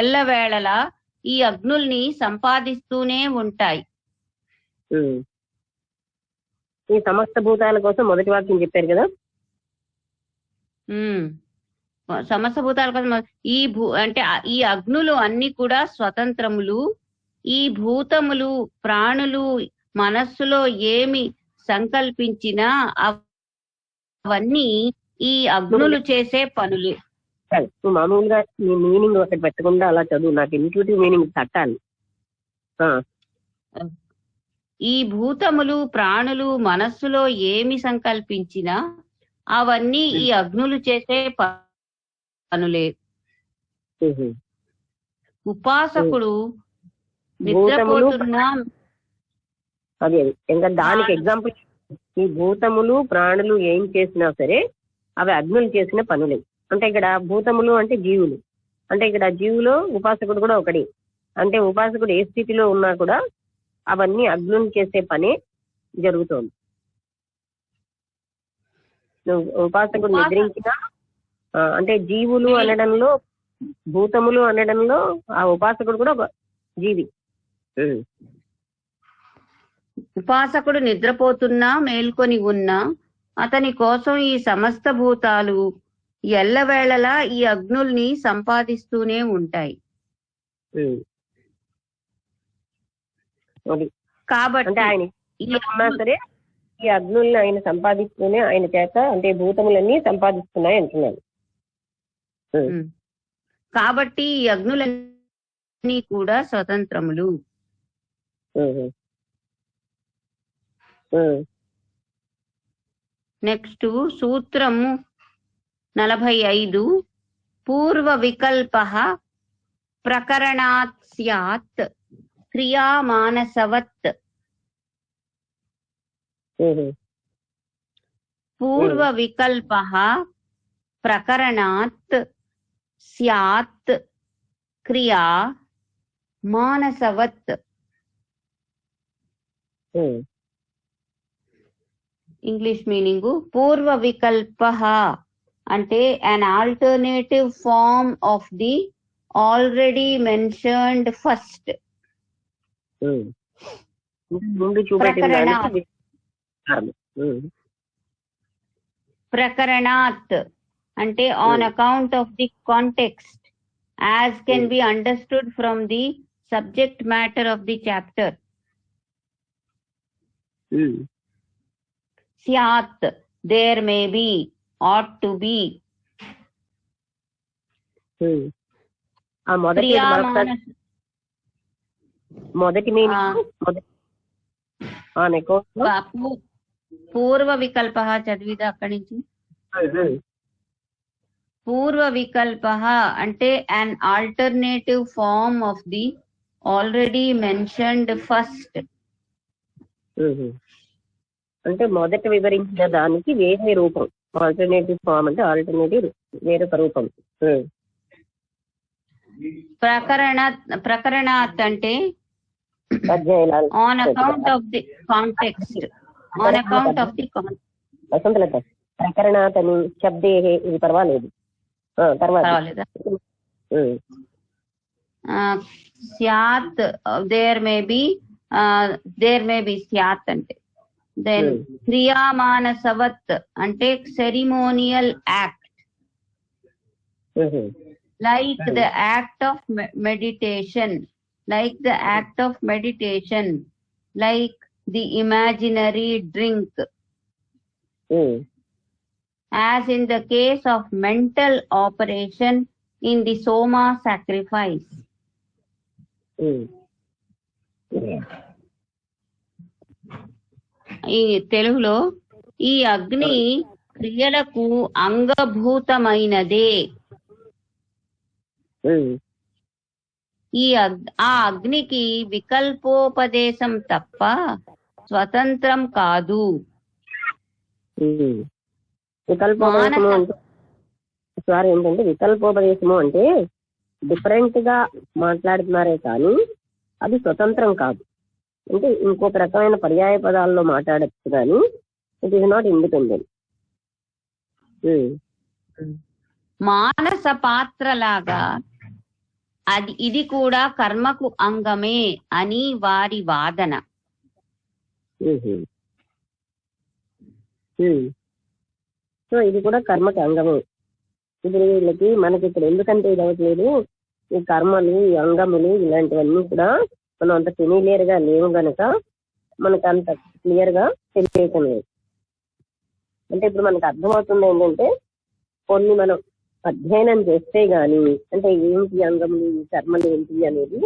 ఎల్లవేళలా ఈ అగ్నుల్ని సంపాదిస్తూనే ఉంటాయి. ఈ సమస్త భూతాల కోసం మొదటి వాక్యం చెప్పారు కదా. సమస్త భూతాల కోసం అంటే ఈ అగ్నులు అన్ని కూడా స్వతంత్రములు. ఈ భూతములు ప్రాణులు మనస్సులో ఏమి సంకల్పించినా అవన్నీ ఈ అగ్నులు చేసే పనులే. నువ్వు మామూలుగా నీ మీనింగ్ ఒకటి పెట్టకుండా అలా చదువు, నాకు ఇంట్యూటివ్ మీనింగ్ తట్టాలి. ఈ భూతములు ప్రాణులు మనస్సులో ఏమి సంకల్పించినా అవన్నీ ఈ అగ్నులు చేసే పనులే. ఉపాసకుడు నిద్రపోతున్నా అదే ఇంకా దానికి ఎగ్జాంపుల్ ఈ భూతములు ప్రాణులు ఏం చేసినా సరే అవి అగ్నులు చేసిన పనులే. అంటే ఇక్కడ భూతములు అంటే జీవులు, అంటే ఇక్కడ జీవులో ఉపాసకుడు కూడా ఒకటి. అంటే ఉపాసకుడు ఏ స్థితిలో ఉన్నా కూడా అవన్నీ అగ్నులు చేసే పనే జరుగుతోంది. ఉపాసకుడు నిద్రించిన అంటే జీవులు అనడంలో భూతములు అనడంలో ఆ ఉపాసకుడు కూడా ఒక జీవి. ఉపాసకుడు నిద్రపోతున్నా మేల్కొని ఉన్నా అతని కోసం ఈ సమస్త భూతాలు ఎల్లవేళలా ఈ అగ్నుల్ని సంపాదిస్తూనే ఉంటాయి. అది అంటే కాబట్టి ఆయన ఈ ఉన్నా సరే ఈ అగ్నుల్ని ఆయన సంపాదిస్తూనే ఆయన చేత అంటే భూతములన్నీ సంపాదిస్తున్నాయి అంటున్నాను. కాబట్టి ఈ అగ్నులన్నీ కూడా స్వతంత్రములు. నెక్స్ట్ సూత్రము 45. పూర్వ వికల్ప ప్రకరణాత్ స్యాత్ క్రియామానసవత్. పూర్వ వికల్ప ప్రకరణాత్ స్యాత్ క్రియా మానసవత్. ఇంగ్లీష్ మీనింగ్ పూర్వ వికల్ప అంటే an alternative form of the already mentioned first. ముందు చూపెట్టిన దానికి ప్రకరణాత్ అంటే on account of the context as can be understood from the subject matter of the chapter. Syat there may be, ought to be. ఆ మొదటి పూర్వ వికల్ప చదివిదా అక్కడి నుంచి. పూర్వ వికల్ప అంటే an alternative form of the already mentioned first. అంటే మొదట వివరించిన దానికి వేరే రూపం. ఆల్టర్నేటివ్ ఫామ్ అంటే ఆల్టర్నేటివ్ వేరొక రూపం. ప్రకరణాత్ అంటే on account of the context. On account of the context. వసంతలత ప్రకరణాత్ అని శబ్దే ఇది పర్వాలేదు. తర్వాత స్యాత్ there may be స్యాత్ అంటే. దెన్ క్రియామానసవత్ అంటే ceremonial act. like the act of meditation, like the act of meditation, like the imaginary drink, as in the case of mental operation in the soma sacrifice. ఈ తెలుగులో ఈ అగ్ని క్రియలకు అంగభూతమైనదే. ఆ అగ్నికి వికల్పోపదేశం తప్ప స్వతంత్రం కాదు. వికల్పోపదేశము అంటే సారీ ఏంటంటే వికల్పోపదేశము అంటే డిఫరెంట్ గా మాట్లాడుతున్నారే కానీ అది స్వతంత్రం కాదు. అంటే ఇంకొక రకమైన పర్యాయ పదాల్లో మాట్లాడచ్చు కానీ ఇట్ ఈస్ నాట్ ఇండిపెండెంట్. మానస పాత్రలాగా ఇది కూడా కర్మకు అంగమే అని వారి వాదన. సో ఇది కూడా కర్మకి అంగమే. ఇప్పుడు వీళ్ళకి మనకి ఇప్పుడు ఎందుకంటే ఇది అవ్వట్లేదు, ఈ కర్మలు ఈ అంగములు ఇలాంటివన్నీ కూడా మనం అంత ఫెమిలియర్ గా లేవు గనక మనకు అంత క్లియర్ గా తెలియటం లేదు. అంటే ఇప్పుడు మనకు అర్థమవుతుంది ఏంటంటే కొన్ని మనం అధ్యయనం చేస్తే గాని అంటే ఏంటి అంగములు ఈ కర్మలు ఏంటి అనేది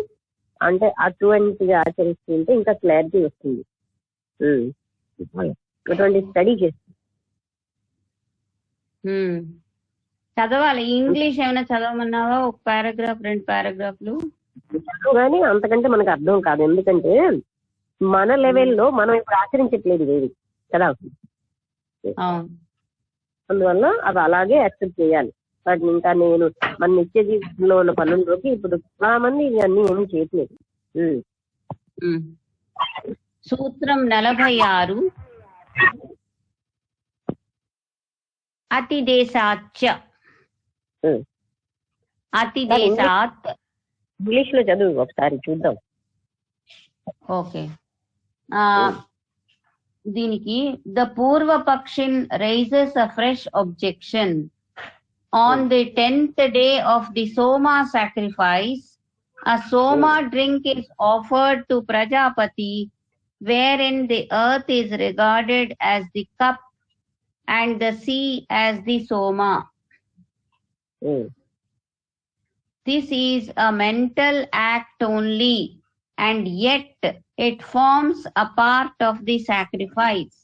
అంటే అటువంటిగా ఆచరిస్తుంటే ఇంకా క్లారిటీ వస్తుంది. అటువంటి స్టడీ చేస్తుంది. చదవాలి. ఇంగ్లీష్ ఏమైనా చదవమన్నావా? ఒక పారాగ్రాఫ్ 2 పారాగ్రాఫ్లు కానీ అంతకంటే మనకు అర్థం కాదు. ఎందుకంటే మన లెవెల్లో మనం ఇప్పుడు ఆచరించట్లేదు ఇది కదా, అందువల్ల అవి అలాగే యాక్సెప్ట్ చేయాలి. వాటిని ఇంకా నేను మన నిత్య జీవితంలో ఉన్న పనుల్లోకి ఇప్పుడు చాలా మంది ఇవన్నీ ఏమీ చేయట్లేదు. సూత్రం 46 అతిదేశాచ. అతిదేశాత్ ఇంగ్లీష్ లో చదువు ఒకసారి చూద్దాం. ఓకే. దీనికి ద పూర్వ పక్షిన్ rises a fresh objection. On the 10th day of the Soma sacrifice, a Soma drink is offered to Prajapati, wherein the earth is regarded as the cup and the sea as the Soma. This is a mental act only, and yet it forms a part of the sacrifice.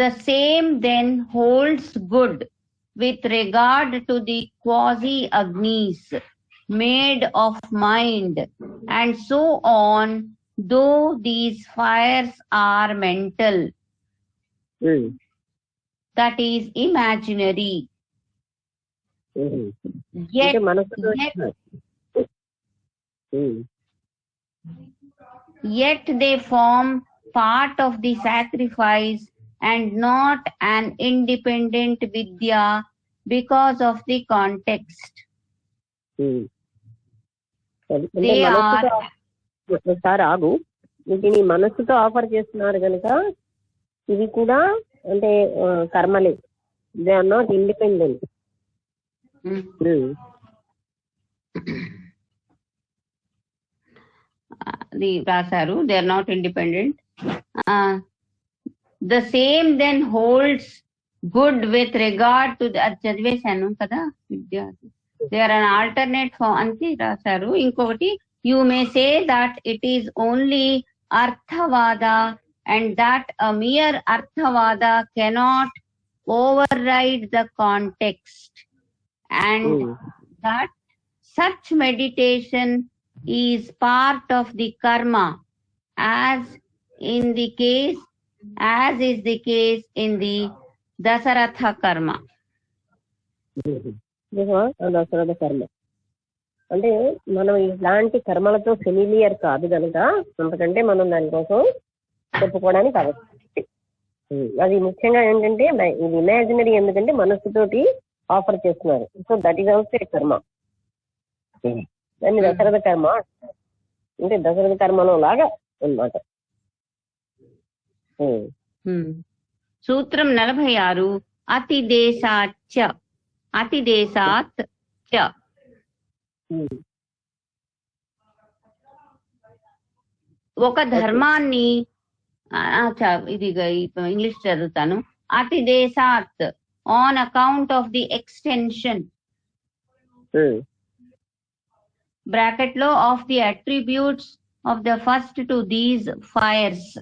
The same then holds good with regard to the quasi-agnis made of mind, and so on, though these fires are mental, that is imaginary. Yet, yet they form part of the sacrifice and not an independent vidya because of the context. They are ఒకసారి ఆగు. వీటిని మనస్సుతో offer చేస్తున్నారు కనుక ఇవి కూడా అంటే కర్మలే. They are not independent. రాశారు they are not independent. The same then holds good with regard to అది చదివేశాను కదా విద్యార్థి. They are an alternate form అని రాశారు. ఇంకొకటి you may say that it is only అర్థవాద and that a mere arthavada cannot override the context, and that such meditation is part of the karma as is the case in the Dasaratha karma. Dasaratha కర్మ అంటే మనం ఇలాంటి కర్మలతో familiar కాదు కనుక అంతకంటే మనం దానికోసం చెప్పుకోవడానికి అవసరం. అది ముఖ్యంగా ఏంటంటే ఇది ఇమాజినరీ, ఎందుకంటే మనస్సుతోటి ఆఫర్ చేస్తున్నారు. So that is also a కర్మ. దాన్ని దశరథ కర్మ అంటే దశరథ కర్మలో లాగా అన్నమాట. సూత్రం 46 అతిదేశాత్ చ. ఒక ధర్మాన్ని ఇది ఇంగ్లీష్ చదువుతాను. అతిదేశాత్ on account of the extension bracket లో of the attributes of the first to these fires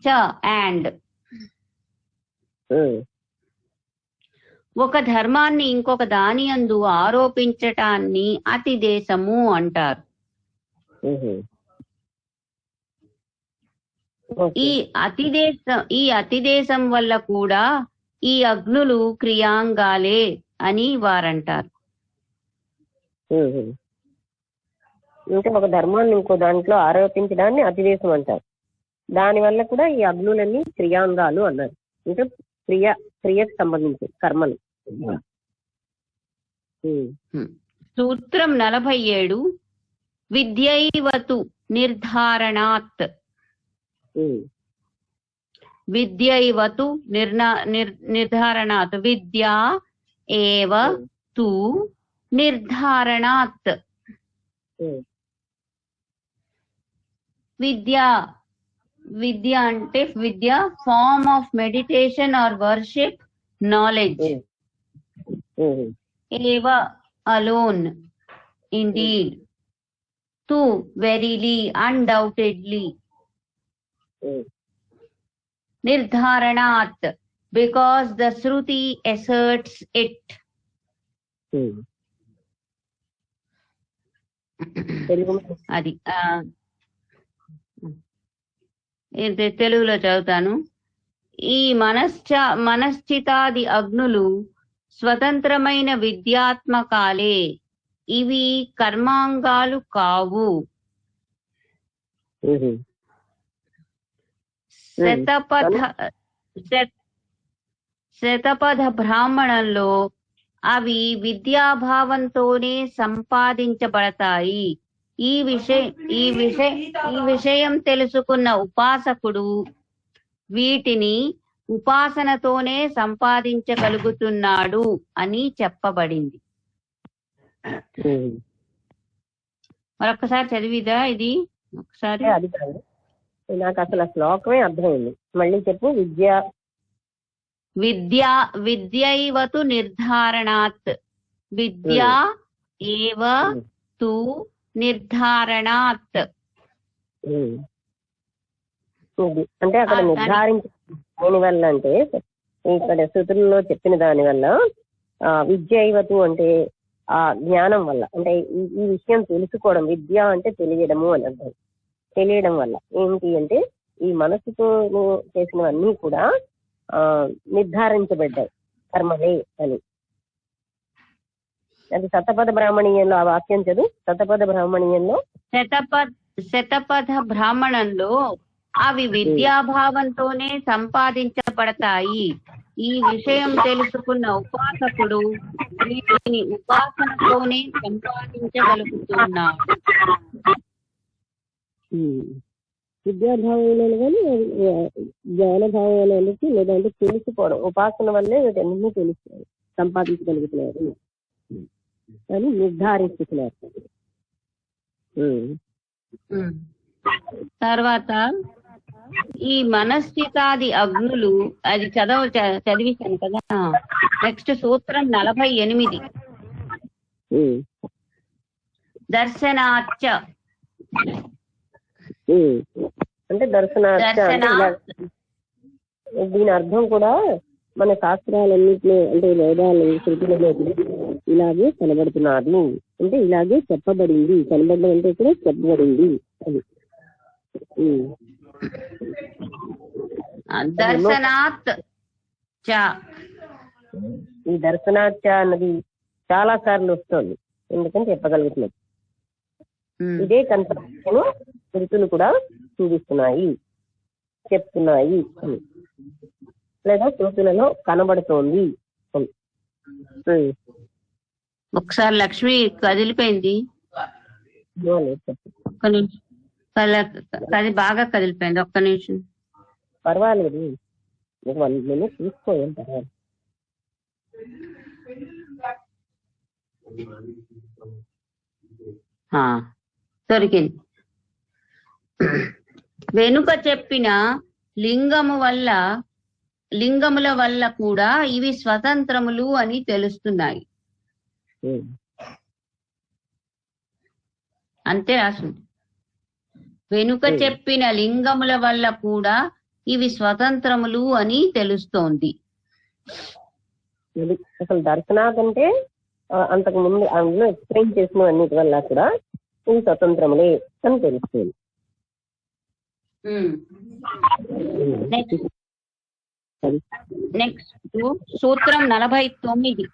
చ అండ్. ఒక ధర్మాన్ని ఇంకొక దాని యందు ఆరోపించటాన్ని అతిదేశము అంటారు. ఈ అతిదేశం వల్ల కూడా ఈ అగ్నులు క్రియాంగాలే అని వారంటారు. ఇంకా ఒక ధర్మాన్ని ఇంకో దాంట్లో ఆరోపించడాన్ని అతిదేశం అంటారు. దాని వల్ల కూడా ఈ అగ్నులన్నీ క్రియాంగాలు అన్నారు. అంటే క్రియకు సంబంధించి కర్మలు. సూత్రం 47 విద్యైవతు నిర్ధారణాత్. విద్యైవతు నిర్ధారణాత్ విద్యా ఏవ తు నిర్ధారణాత్. విద్య అంటే form of meditation or worship, knowledge. ఏవ alone, indeed. Tu verily, undoubtedly. Nirdharanat, because the Shruti asserts it. అది తెలుగులో చదువుతాను. ఈ మనశ్చితాది అగ్నులు స్వతంత్రమైన విద్యాత్మకాలే, ఇవి కర్మాంగాలు కావు. శతపథ బ్రాహ్మణంలో అవి విద్యాభావంతోనే సంపాదించబడతాయి. ఈ విషయం తెలుసుకున్న ఉపాసకుడు వీటిని ఉపాసనతోనే సంపాదించగలుగుతున్నాడు అని చెప్పబడింది. మరొకసారి చదివిదా ఇది ఒకసారి? అది కాదు, నాకు అసలు ఆ శ్లోకమే అర్థమైంది. మళ్ళీ చెప్పు. విద్యైవతు నిర్ధారణాత్. విద్యా ఏవ తు నిర్ధారణాత్. అంటే అక్కడ నిర్ధారించిన దాని వల్ల, అంటే ఇక్కడ శృతుల్లో చెప్పిన దాని వల్ల, విద్యైవతు అంటే ఆ జ్ఞానం వల్ల, అంటే ఈ విషయం తెలుసుకోవడం. విద్య అంటే తెలియడము అని అర్థం. తెలియడం వల్ల ఏంటి అంటే ఈ మనసుతో చేసినవన్నీ కూడా నిర్ధారించబడ్డాయి కర్మలే అని. అది శతపథ బ్రాహ్మణీయంలో ఆ వాక్యం చదువు. శతపథ బ్రాహ్మణీయంలో శతపథ బ్రాహ్మణంలో అవి విద్యాభావంతోనే సంపాదించబడతాయి. ఈ విషయం తెలుసుకున్న ఉపాసకుడు వీటిని ఉపాసనతోనే సంపాదించగలుగుతున్నాడు. విద్యాభావంలో కానీ జ్ఞానభావంలోకి, లేదంటే తెలుసుకోవడం, ఉపాసన వల్లే వీటన్ని తెలుసుకోవాలి, సంపాదించగలుగుతున్నారు అని నిర్ధారిస్తున్నారు. తర్వాత ఈ మనస్థితాది అగ్నులు, అది చదివిస్తాను కదా. నెక్స్ట్ సూత్రం 48. దర్శనాచ్చ అంటే దర్శనాచ్చ దీని అర్థం కూడా మన శాస్త్రాలన్నింటిలో, అంటే వేదాలు, శృతులలో ఇలాగే కనబడుతున్నది. అంటే ఇలాగే చెప్పబడింది. కనబడడం అంటే ఇక్కడ చెప్పబడింది అది. దర్శనాత్ ఈ దర్శనాచ అన్నది చాలా సార్లు వస్తుంది. ఎందుకని చెప్పగలుగుతున్నది. ఇదే కన్సెప్షన్ శృతులు కూడా చూపిస్తున్నాయి, చెప్తున్నాయి అని, లేదా శృతులలో కనబడుతోంది అని. ఒకసారి లక్ష్మి కదిలిపోయింది. ఒక్క నిమిషం, అది బాగా కదిలిపోయింది. ఒక్క నిమిషం. పర్వాలేదు, 1 minute తీసుకోవాలి. పర్వాలేదు. దొరికింది. వెనుక చెప్పిన లింగముల వల్ల కూడా ఇవి స్వతంత్రములు అని తెలుస్తున్నాయి. అంతే రాసింది. వెనుక చెప్పిన లింగముల వల్ల కూడా ఇవి స్వతంత్రములు అని తెలుస్తోంది. అసలు దర్శనాథ్ అంటే అంతకు ముందు అందులో ఎక్స్ప్లెయిన్ చేసిన అన్నిటి వల్ల కూడా ఇవి స్వతంత్రములే అని తెలుస్తుంది. నెక్స్ట్ సూత్రం 49.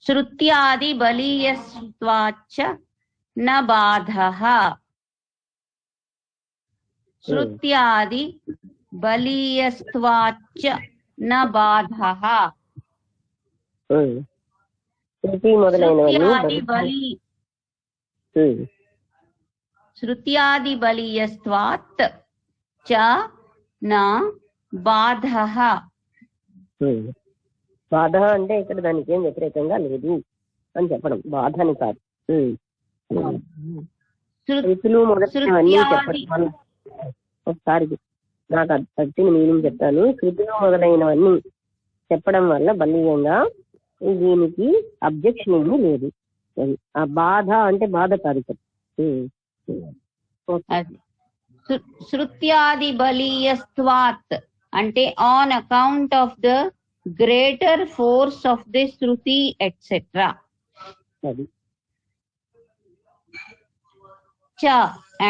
శృత్యాది బలీయస్వాచ్చ న బాధః. శృత్యాది బలీయస్వాచ్చ న బాధః. శృత్యాది బలీయస్వాత్ చ న బాధః. బాధ అంటే ఇక్కడ దానికి ఏం వ్యతిరేకంగా లేదు అని చెప్పడం, బాధ అని కాదు. శృతులు మొదలైనవన్నీ చెప్పడం. ఒకసారి నాకు వచ్చిన మీనింగ్ చెప్తాను. శృతులు మొదలైనవన్నీ చెప్పడం వల్ల బలీయంగా దీనికి అబ్జెక్షన్ ఏమీ లేదు. ఆ బాధ అంటే బాధ కాదు. శృత్యాది బలీయస్వాత్ అంటే on account of the greater force of the Shruti etcetera. చ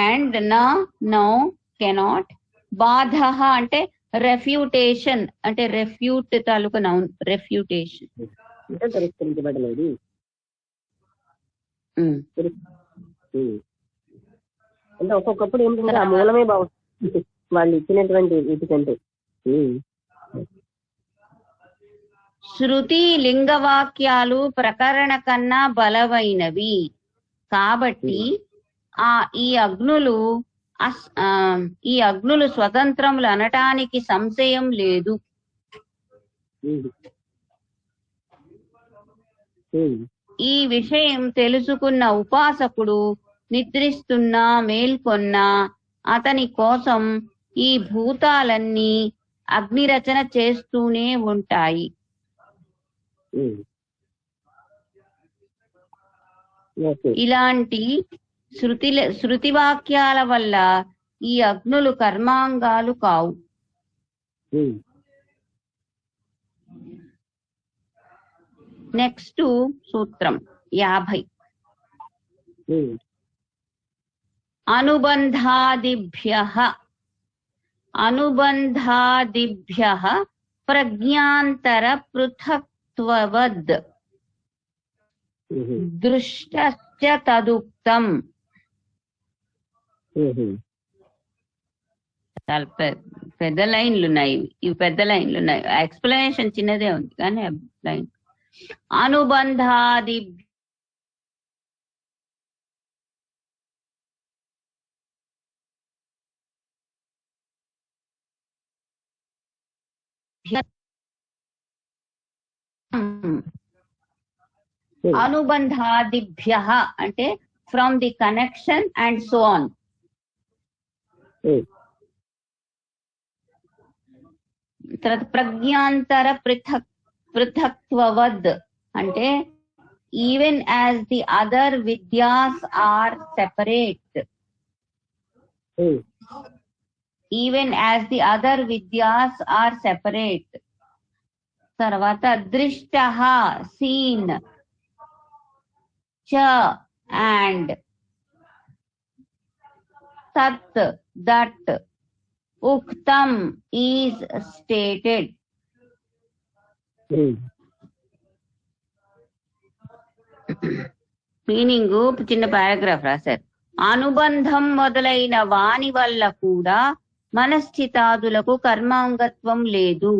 అండ్ నో కెనాట్. బాధ అంటే రెఫ్యూటేషన్, అంటే రెఫ్యూట్ తాలూకు నౌన్, రెఫ్యూటేషన్ అంటే తిరస్కరించబడలేదు. అంటే ఒక్కొక్కప్పుడు ఏంటంటే ఆ మూలమే బాగుంటుంది వాళ్ళు ఇచ్చినటువంటి వీటికంటే. శృతి లింగవాక్యాలు ప్రకరణ కన్నా బలమైనవి కాబట్టి ఈ అగ్నులు స్వతంత్రములు అనటానికి సంశయం లేదు. ఈ విషయం తెలుసుకున్న ఉపాసకుడు నిద్రిస్తున్నా మేల్కొన్నా అతని కోసం ఈ భూతాలన్నీ అగ్నిరచన చేస్తూనే ఉంటాయి. ఇలాంటి శృతి వాక్యాల వల్ల ఈ అగ్నులు కర్మాంగాలు కావు. నెక్స్ట్ సూత్రం 50. అనుబంధాదిభ్యః ప్రజ్ఞాంతర పృథక్త్వవద్ దృష్టశ్చ తదుక్తం. చాలా పెద్ద లైన్లు ఉన్నాయి, ఇవి పెద్ద లైన్లు ఉన్నాయి. ఎక్స్ప్లెనేషన్ చిన్నదే ఉంది కానీ లైన్. అనుబంధాది అనుబంధాదిభ్య అంటే from the connection and so on. తర్వాత ప్రజ్ఞాంతర పృథక్త్వవద్ అంటే ఈవెన్ యాజ్ ది అదర్ విద్యాస్ are separate. Even as the other విద్యాస్ ఆర్ సెపరేట్. తర్వాత దృష్టః సీన్, చ అండ్, తత్ దట్, ఉక్తం ఈజ్ స్టేటెడ్. మీనింగ్ చిన్న పారాగ్రాఫ్ రాశారు. అనుబంధం మొదలైన వాని వల్ల కూడా మనశ్చితాదులకు కర్మాంగత్వం లేదు.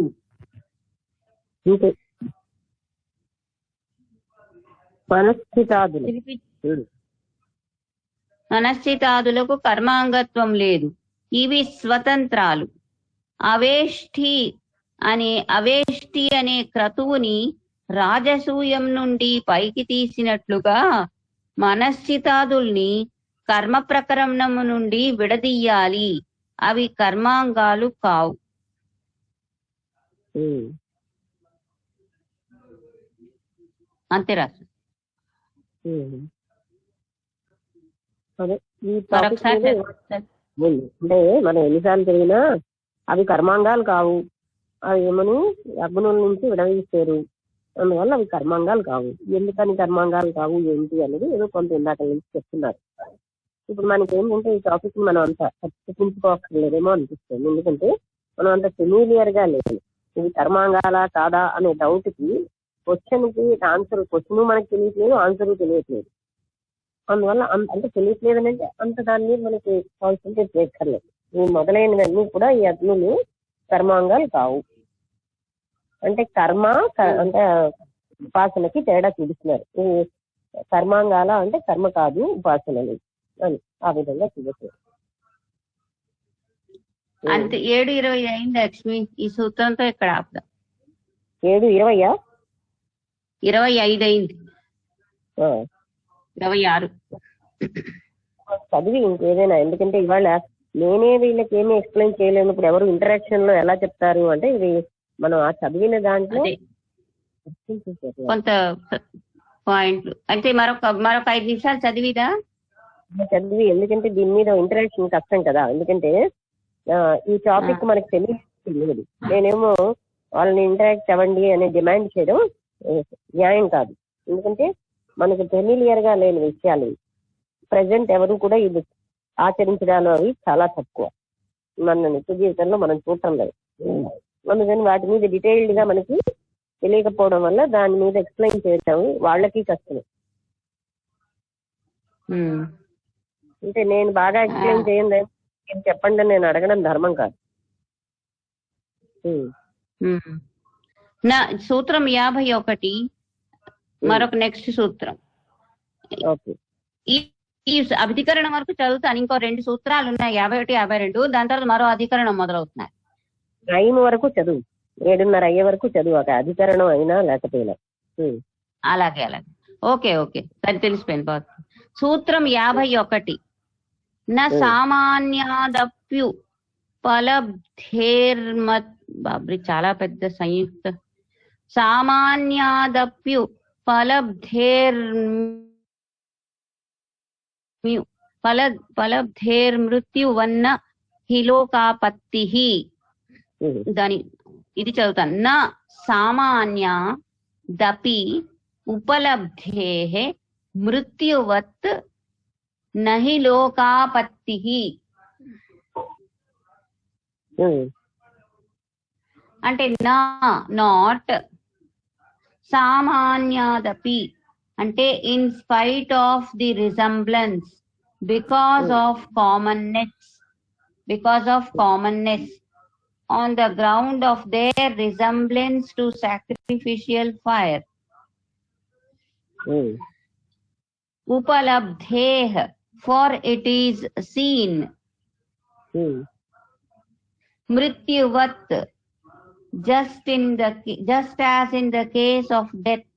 మనశ్చితాదులకు కర్మాంగత్వం లేదు. ఇవి స్వతంత్రాలు. అవేష్టి అనే క్రతువుని రాజసూయం నుండి పైకి తీసినట్లుగా మనశ్చితాదుల్ని కర్మ ప్రకరణము నుండి విడదీయాలి. అవి కర్మాంగాలు కావు. అంతే రాసు. అంటే మనం ఎన్నిసార్లు తిరిగినా అవి కర్మాంగాలు కావు. అవి ఏమని అగ్నుల నుంచి విడదీస్తారు, అందువల్ల అవి కర్మాంగాలు కావు. ఎందుకని కర్మాంగాలు కావు ఏంటి అనేది ఏదో కొంత ఇందాక నుంచి చెప్తున్నారు. ఇప్పుడు మనకి ఏంటంటే ఈ టాపిక్ మనం అంత చర్చించుకోవక్కర్లేదేమో అనిపిస్తుంది. ఎందుకంటే మనం అంత ఫెమిలియర్ గా లేదు. ఇది కర్మాంగాలా కాదా అనే డౌట్ కి క్వశ్చన్ కి ఆన్సర్, క్వశ్చన్ మనకి తెలియట్లేదు, ఆన్సర్ తెలియట్లేదు. అందువల్ల అంటే తెలియట్లేదు అంటే అంత దాని మీద మనకి కాన్సన్ట్రేట్ చేయక్కర్లేదు. ఈ మొదలైనవన్నీ కూడా ఈ అగ్నులు కర్మాంగాలు కావు. అంటే కర్మ అంటే ఉపాసనకి తేడా చూపిస్తున్నారు. కర్మాంగాల అంటే కర్మ కాదు ఉపాసనని అని ఆ విధంగా చూపిస్తున్నారు. అంతే. 7:20 అయింది లక్ష్మి. ఈ సూత్రంతో ఇక్కడ ఆపుదాం. 7:20 25 అయింది. 26 చదివి ఇంకేదైనా. ఎందుకంటే ఇవాళ నేనే వీళ్ళకి ఏమీ ఎక్స్ప్లెయిన్ చేయలేము. ఇప్పుడు ఎవరు ఇంటరాక్షన్ లో ఎలా చెప్తారు అంటే ఇది మనం ఆ చదివిన దాంట్లో కొంత పాయింట్లు అంటే మరొక 5 నిమిషాలు చదివిదా చదివి. ఎందుకంటే దీని మీద ఇంటరాక్షన్ కష్టం కదా. ఎందుకంటే ఈ టాపిక్ మనకు తెలియదు. నేనేమో వాళ్ళని ఇంటరాక్ట్ అవ్వండి అనే డిమాండ్ చేయడం న్యాయం కాదు. ఎందుకంటే మనకు ఫెమిలియర్ గా లేని విషయాలు ప్రజెంట్ ఎవరు కూడా ఇది ఆచరించడాలు అవి చాలా తక్కువ. మన నిత్య జీవితంలో మనం చూడటం లేదు. అందుకని వాటి మీద డీటెయిల్డ్ గా మనకి తెలియకపోవడం వల్ల దాని మీద ఎక్స్ప్లెయిన్ చేయడం వాళ్ళకి కష్టమే. అంటే నేను బాగా ఎక్స్ప్లెయిన్ చేయండి చెప్పండి అని నేను అడగడం ధర్మం కాదు. నా సూత్రం 51 మరొక నెక్స్ట్ సూత్రం. ఓకే. ఈ ఈ అధికరణం వరకు చదువుతాను. ఇంకో 2 సూత్రాలు ఉన్నాయి, 51, 52. దాని తర్వాత మరో అధికరణం మొదలవుతున్నాయి. 9 వరకు చదువు, 7:30 అయ్యే వరకు చదువు, ఒక అధికరణం అయినా లేకపోయినా. అలాగే అలాగే. ఓకే ఓకే, సరే తెలిసిపోయింది. సూత్రం 51. న సామాన్యాదప్యు ఫలబ్ధేర్మత్ బాబ్రి చాలా పెద్ద సంయుక్త. సామాన్యాదప్యు ఫలబ్ధేర్మృత్యువన్న హిలోకాపత్తి. దాని ఇది చదువుతాను. న సామాన్య దపి ఉపలబ్ధేః మృత్యువత్ నహి లోకాపత్తి. అంటే నాట్ సామాన్యాదపి అంటే in spite of the resemblance, because of commonness on the ground of their resemblance to sacrificial fire. Upalabdheh, for it is seen. Mrityuvat, just as in the case of death.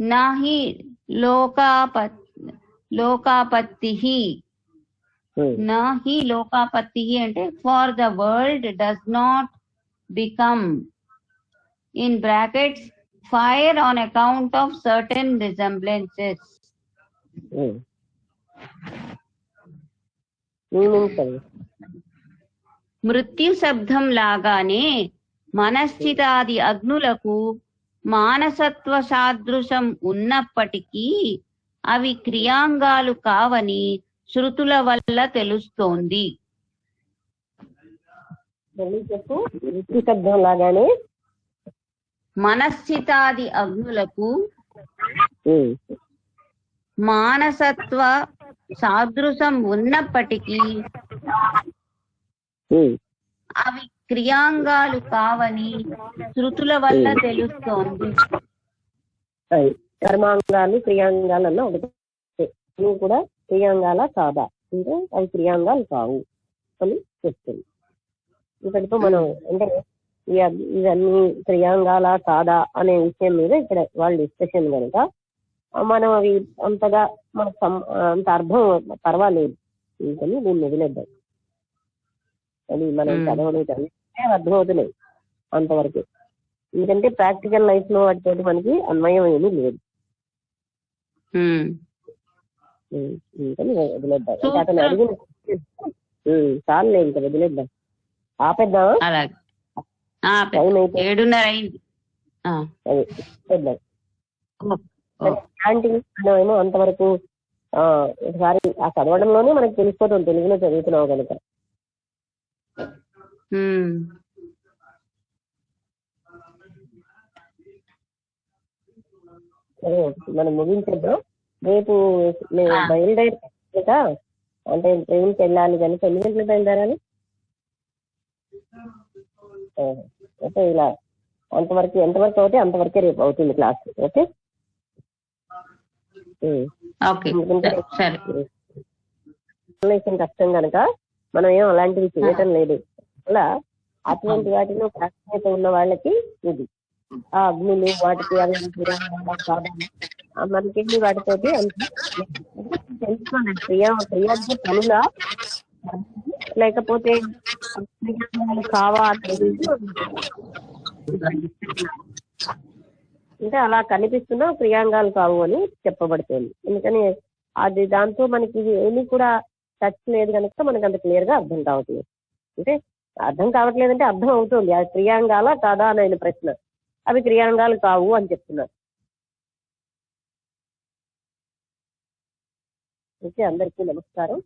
Nahi lokapattihi. Nahi lokapattihi ante for the world does not become, in brackets, fire on account of certain resemblances. మృత్యు శబ్దం లాగానే మనశ్చితాది అగ్నులకు మానసత్వ సాదృశం ఉన్నప్పటికీ అవి క్రియాంగాలు కావని శృతుల వల్ల తెలుస్తోంది. మృత్యు శబ్దం లాగానే మనశ్చితాది అగ్నులకు మానసత్వ సాదృశం ఉన్నప్పటికీ అవి క్రియాంగాలు కావని శృతుల వల్ల తెలుస్తోంది. కర్మాంగాలు క్రియాంగాలు అన్న ఒకటి, నువ్వు కూడా క్రియాంగాల కాదా అంటే అవి క్రియాంగాలు కావు అని చెప్తుంది. ఇక్కడితో మనం అంటే ఇవన్నీ క్రియాంగాల కాదా అనే విషయం మీద ఇక్కడ వాళ్ళ డిస్కషన్ కనుక మనం అవి అంతగా మనకు అంత అర్థం పర్వాలేదు, ఇంకని దీన్ని వదిలేద్దాం. అది మనం చదవడం చదివితే అర్థమవుతున్నాయి అంతవరకు, ఎందుకంటే ప్రాక్టికల్ లైఫ్ లో వాటితోటి మనకి అన్వయం ఏమీ లేదు. వదిలేద్దాం, అతను అడిగిన చాలు లేదు ఇంకా వదిలేద్దాం, ఆపేద్దామా? టైం అయితే 7:30 అయింది. ఏమో అంతవరకు ఒకసారి ఆ చదవడంలోనే మనకు తెలిసిపోతుంది, తెలుగులో చదువుతున్నావు కనుక. మనం ముగించేద్దాం. రేపు మేము బయలుదేరి అంటే ట్రైన్కి వెళ్ళాలి కనుక ఎన్ని గంటలకు బయలుదేరాలి? ఓకే, ఇలా అంతవరకు ఎంతవరకు అవుతే అంతవరకే రేపు అవుతుంది క్లాస్. ఓకే, కష్టం కనుక మనం ఏం అలాంటివి చేయటం లేదు. అలా అటువంటి వాటిలో ప్రాధాన్యత ఉన్న వాళ్ళకి ఇది ఆ అగ్నులు వాటికి అవి మనకి వాటితోటి తెలుసుకోండి. క్రియాది పనులా లేకపోతే కావా అంటే అలా కనిపిస్తున్నా క్రియాంగాలు కావు అని చెప్పబడుతుంది. ఎందుకని అది దాంతో మనకి ఏమీ కూడా టచ్ లేదు కనుక మనకు అంత క్లియర్ గా అర్థం కావట్లేదు. అంటే అర్థం కావట్లేదంటే అర్థం అవుతుంది అది క్రియాంగాల కాదా అనే ప్రశ్న. అవి క్రియాంగాలు కావు అని చెప్తున్నారు. ఓకే, అందరికీ నమస్కారం.